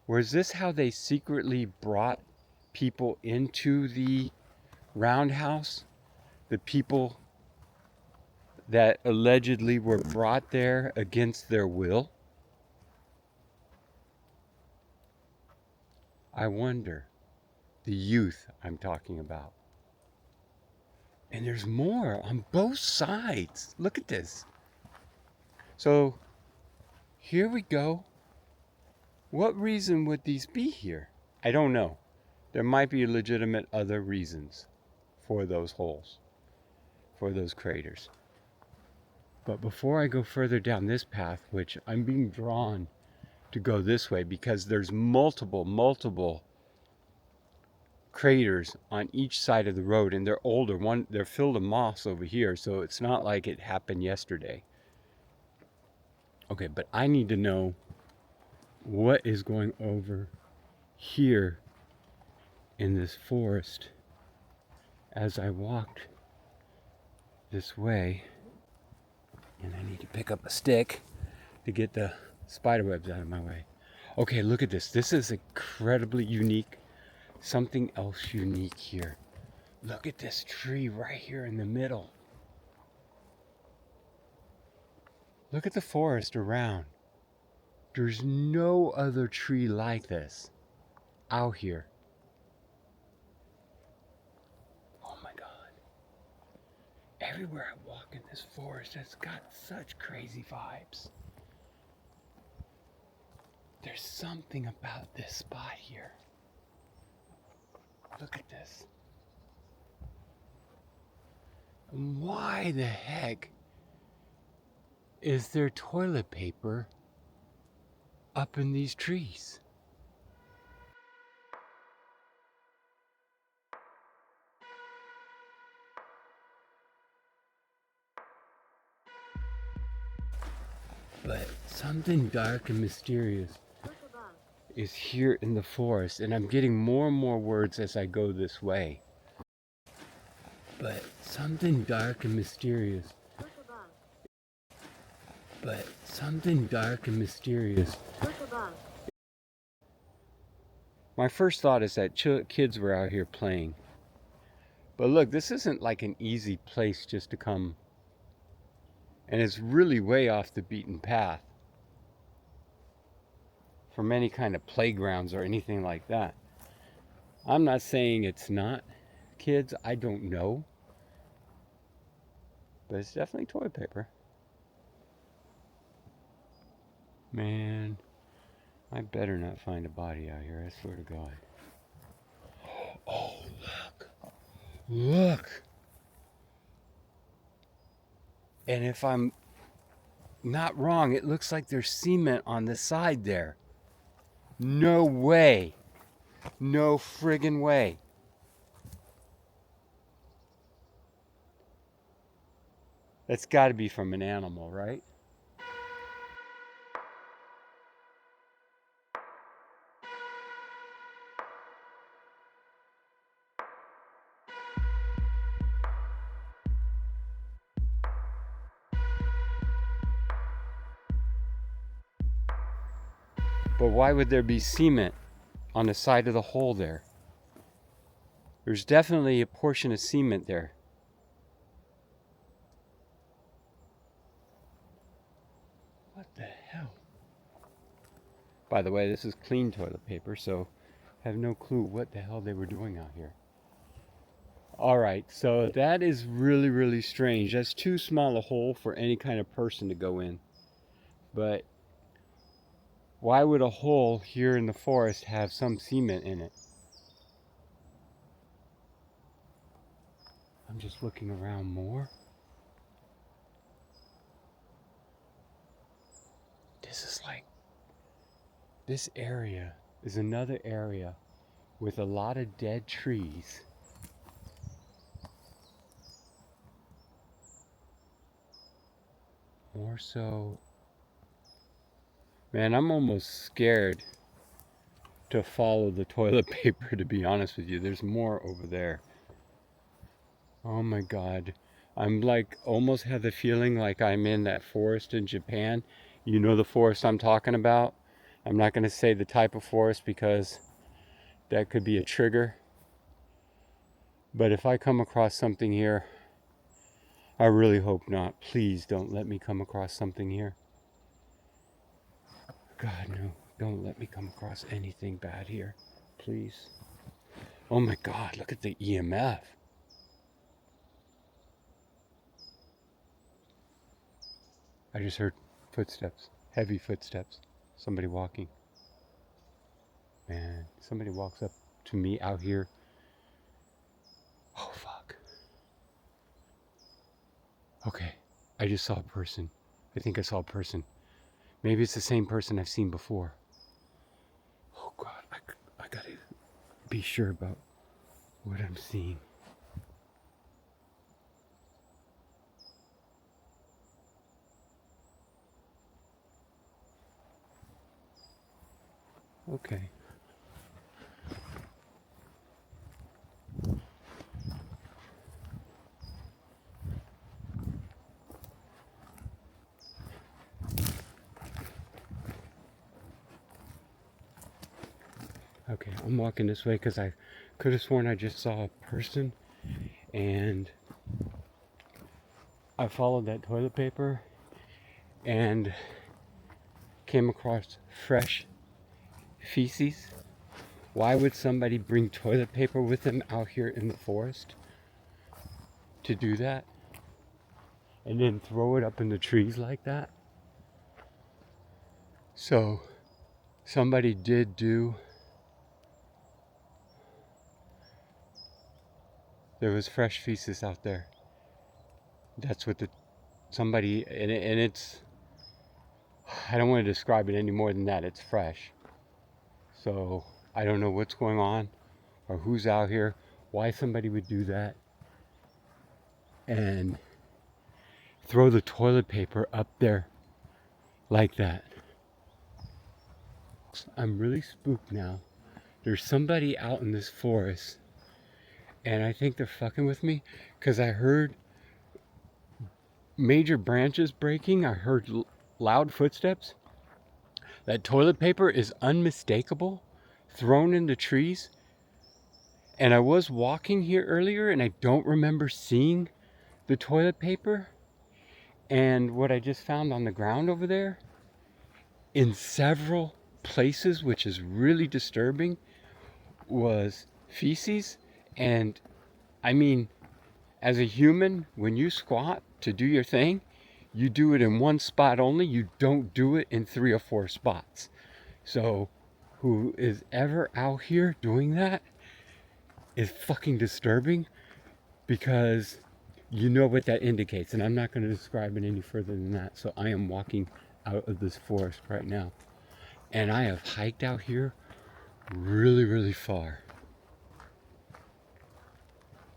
Was this how they secretly brought people into the Roundhouse? The people that allegedly were brought there against their will? I wonder. The youth I'm talking about. And there's more on both sides. Look at this. So here we go. What reason would these be here? I don't know. There might be legitimate other reasons for those holes, for those craters. But before I go further down this path, which I'm being drawn to go this way because there's multiple craters on each side of the road, and they're older. They're filled with moss over here, so it's not like it happened yesterday. Okay, but I need to know what is going over here in this forest as I walked this way. And I need to pick up a stick to get the spiderwebs out of my way. Okay, look at this. This is incredibly unique. Something else unique here. Look at this tree right here in the middle. Look at the forest around. There's no other tree like this out here. Oh my God. Everywhere I walk in this forest, it's got such crazy vibes. There's something about this spot here. Look at this. And why the heck is there toilet paper up in these trees? But something dark and mysterious is here in the forest, and I'm getting more and more words as I go this way. But something dark and mysterious. But something dark and mysterious. My first thought is that kids were out here playing. But look, this isn't like an easy place just to come. And it's really way off the beaten path from any kind of playgrounds or anything like that. I'm not saying it's not kids, I don't know. But it's definitely toilet paper. Man, I better not find a body out here, I swear to God. Oh, look. Look. And if I'm not wrong, it looks like there's cement on the side there. No way. No friggin' way. That's got to be from an animal, right? But why would there be cement on the side of the hole there? There's definitely a portion of cement there. What the hell? By the way, this is clean toilet paper, so I have no clue what the hell they were doing out here. Alright, so that is really, really strange. That's too small a hole for any kind of person to go in. But why would a hole here in the forest have some cement in it? I'm just looking around more. This area is another area with a lot of dead trees. More so. Man, I'm almost scared to follow the toilet paper, to be honest with you. There's more over there. Oh my God. I'm like, almost have the feeling like I'm in that forest in Japan. You know the forest I'm talking about? I'm not going to say the type of forest because that could be a trigger. But if I come across something here, I really hope not. Please don't let me come across something here. God, no. Don't let me come across anything bad here. Please. Oh my God, look at the EMF. I just heard footsteps. Heavy footsteps. Somebody walking. Man, somebody walks up to me out here. Oh, fuck. Okay, I just saw a person. I think I saw a person. Maybe it's the same person I've seen before. Oh, God, I gotta be sure about what I'm seeing. Okay. Okay, I'm walking this way because I could have sworn I just saw a person, and I followed that toilet paper and came across fresh feces. Why would somebody bring toilet paper with them out here in the forest to do that? And then throw it up in the trees like that? So, somebody did do. There was fresh feces out there. That's what somebody, and it's, I don't want to describe it any more than that. It's fresh. So, I don't know what's going on or who's out here, why somebody would do that and throw the toilet paper up there like that. I'm really spooked now. There's somebody out in this forest, and I think they're fucking with me because I heard major branches breaking. I heard loud footsteps. That toilet paper is unmistakable, thrown into trees. And I was walking here earlier and I don't remember seeing the toilet paper. And what I just found on the ground over there, in several places, which is really disturbing, was feces. And I mean, as a human, when you squat to do your thing, you do it in one spot only. You don't do it in 3 or 4 spots. So who is ever out here doing that is fucking disturbing, because you know what that indicates. And I'm not going to describe it any further than that. So I am walking out of this forest right now. And I have hiked out here really, really far.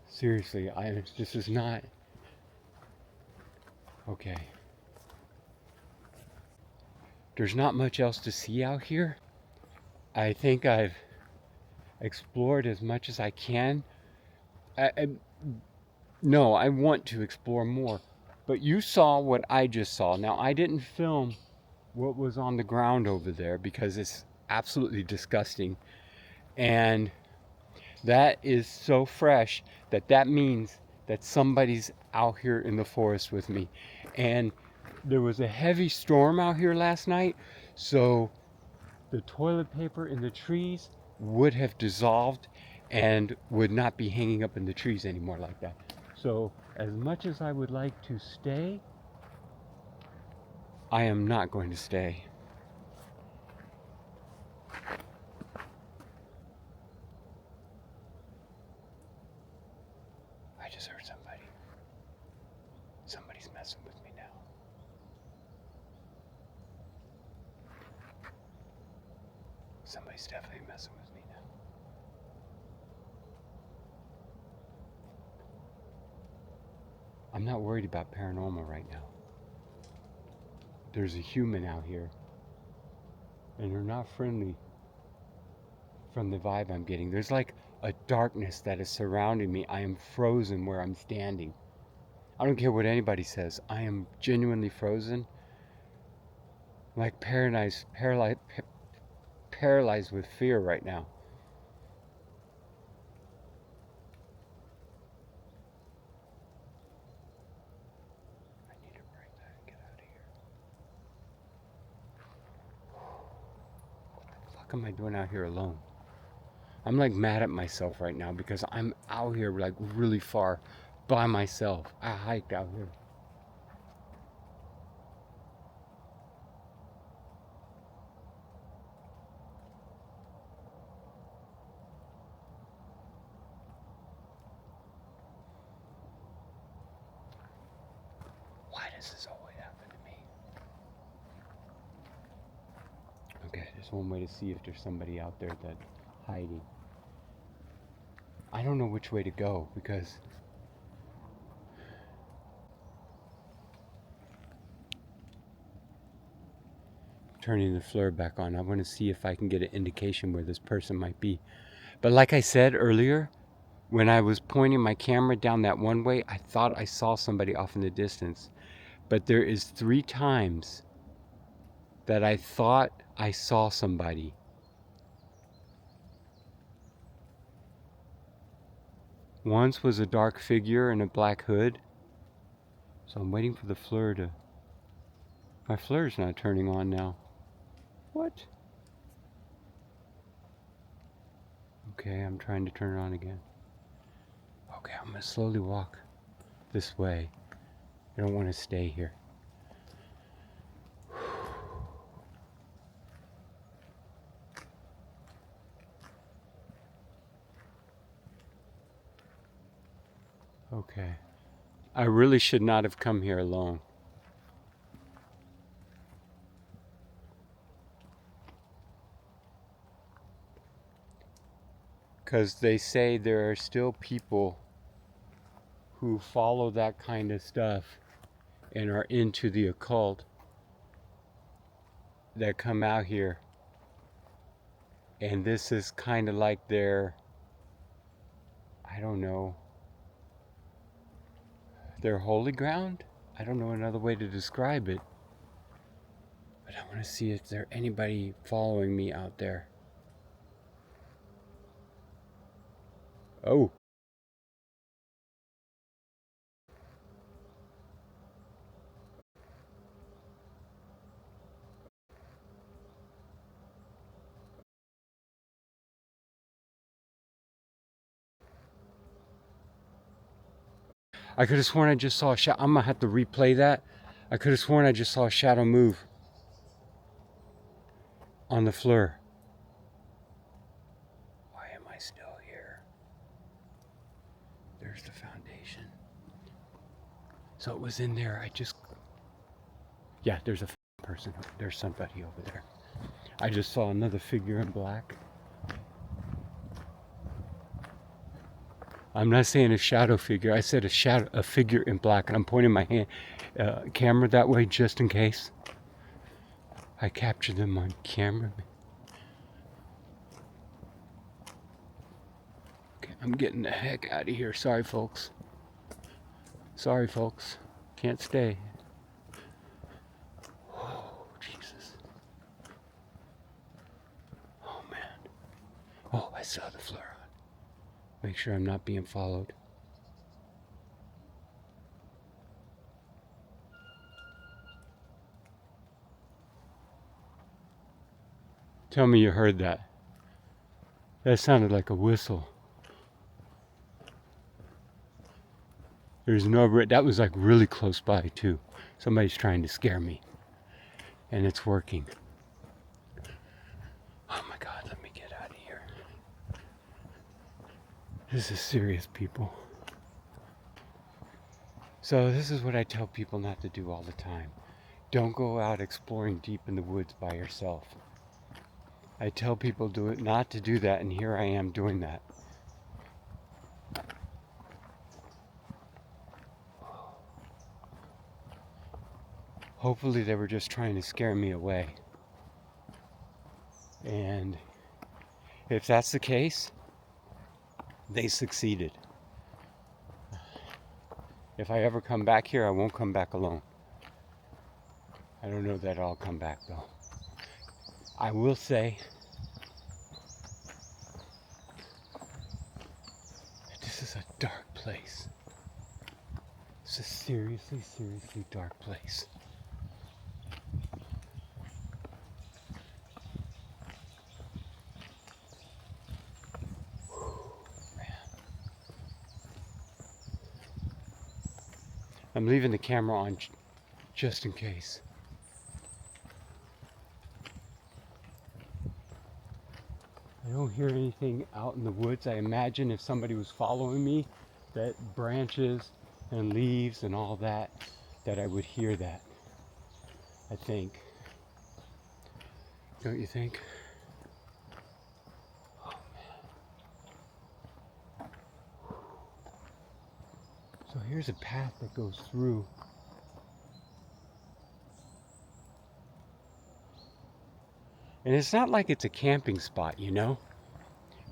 Seriously, this is not okay. There's not much else to see out here. I think I've explored as much as I can. No, I want to explore more. But you saw what I just saw. Now, I didn't film what was on the ground over there because absolutely disgusting. And that is so fresh that means that somebody's out here in the forest with me. And there was a heavy storm out here last night, so the toilet paper in the trees would have dissolved and would not be hanging up in the trees anymore like that. So as much as I would like to stay, I am not going to stay. I just heard somebody. Somebody's messing with me now. Somebody's definitely messing with me now. I'm not worried about paranormal right now. There's a human out here, and they're not friendly from the vibe I'm getting. There's like a darkness that is surrounding me. I am frozen where I'm standing. I don't care what anybody says. I am genuinely frozen, like paralyzed with fear right now. I need to break that and get out of here. What the fuck am I doing out here alone? I'm like mad at myself right now because I'm out here like really far by myself. I hiked out here. Why does this always happen to me? Okay, there's one way to see if there's somebody out there that's hiding. I don't know which way to go because turning the flare back on. I want to see if I can get an indication where this person might be. But like I said earlier, when I was pointing my camera down that one way, I thought I saw somebody off in the distance. But there is 3 times that I thought I saw somebody. Once was a dark figure in a black hood. So I'm waiting for the flare to... My flare's not turning on now. What? Okay, I'm trying to turn it on again. Okay, I'm gonna slowly walk this way. I don't want to stay here. Okay. I really should not have come here alone. Because they say there are still people who follow that kind of stuff and are into the occult that come out here. And this is kind of like their, I don't know, their holy ground? I don't know another way to describe it. But I want to see if there's anybody following me out there. Oh. I could have sworn I just saw a shadow. I'm going to have to replay that. I could have sworn I just saw a shadow move on the floor. Why am I still here? There's the foundation. So it was in there. Yeah, there's a person. There's somebody over there. I just saw another figure in black. I'm not saying a shadow figure. I said a figure in black, and I'm pointing my camera that way just in case. I captured them on camera. Okay, I'm getting the heck out of here. Sorry, folks. Sorry, folks. Can't stay. Oh, Jesus. sure I'm not being followed. Tell me you heard that. That sounded like a whistle. There's no, that was like really close by too. Somebody's trying to scare me. And it's working. Oh my God, let me get out of here. This is serious, people. So this is what I tell people not to do all the time. Don't go out exploring deep in the woods by yourself. I tell people not to do that, and here I am doing that. Hopefully they were just trying to scare me away. And if that's the case, they succeeded. If I ever come back here, I won't come back alone. I don't know that I'll come back though. I will say, this is a dark place. It's a seriously, seriously dark place. I'm leaving the camera on just in case. I don't hear anything out in the woods. I imagine if somebody was following me, that branches and leaves and all that, that I would hear that. I think. Don't you think? Oh man. So here's a path that goes through. And it's not like it's a camping spot, you know?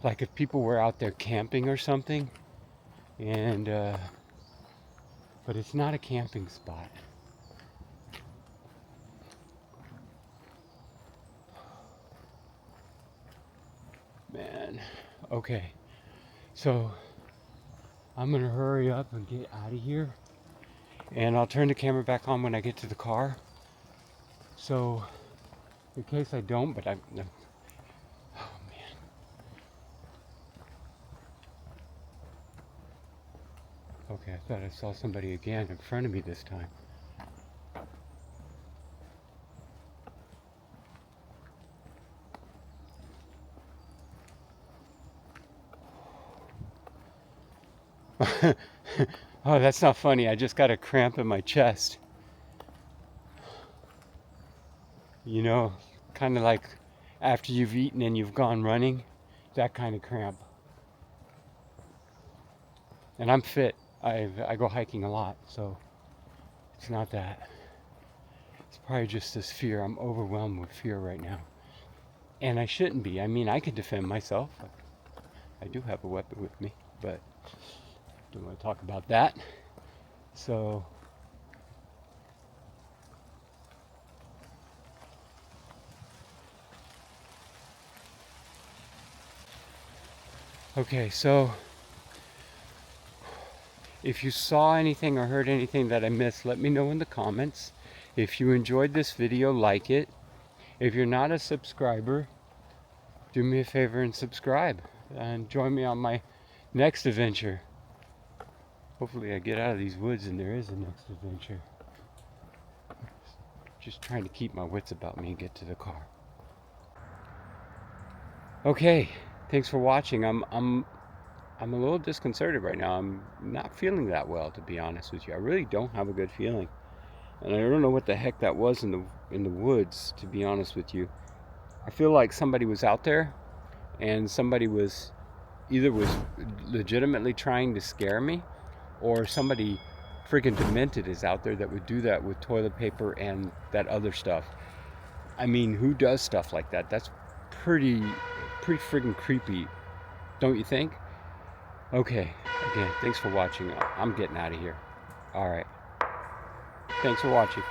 Like if people were out there camping or something. And, but it's not a camping spot. Man, okay. So, I'm gonna hurry up and get out of here. And I'll turn the camera back on when I get to the car. So, in case I don't, but I'm, oh man. Okay, I thought I saw somebody again in front of me this time. Oh, that's not funny. I just got a cramp in my chest. You know, kind of like after you've eaten and you've gone running, that kind of cramp. And I'm fit. I go hiking a lot, so it's not that. It's probably just this fear. I'm overwhelmed with fear right now. And I shouldn't be. I mean, I can defend myself. I do have a weapon with me, but don't want to talk about that. So, okay, so if you saw anything or heard anything that I missed, let me know in the comments. If you enjoyed this video, like it. If you're not a subscriber, do me a favor and subscribe. And join me on my next adventure. Hopefully I get out of these woods and there is a next adventure. Just trying to keep my wits about me and get to the car. Okay, thanks for watching. I'm a little disconcerted right now. I'm not feeling that well, to be honest with you. I really don't have a good feeling. And I don't know what the heck that was in the woods, to be honest with you. I feel like somebody was out there and somebody was legitimately trying to scare me, or somebody freaking demented is out there that would do that with toilet paper and that other stuff. I mean, who does stuff like that? That's pretty freaking creepy, don't you think? Okay, again, thanks for watching. I'm getting out of here. All right. Thanks for watching.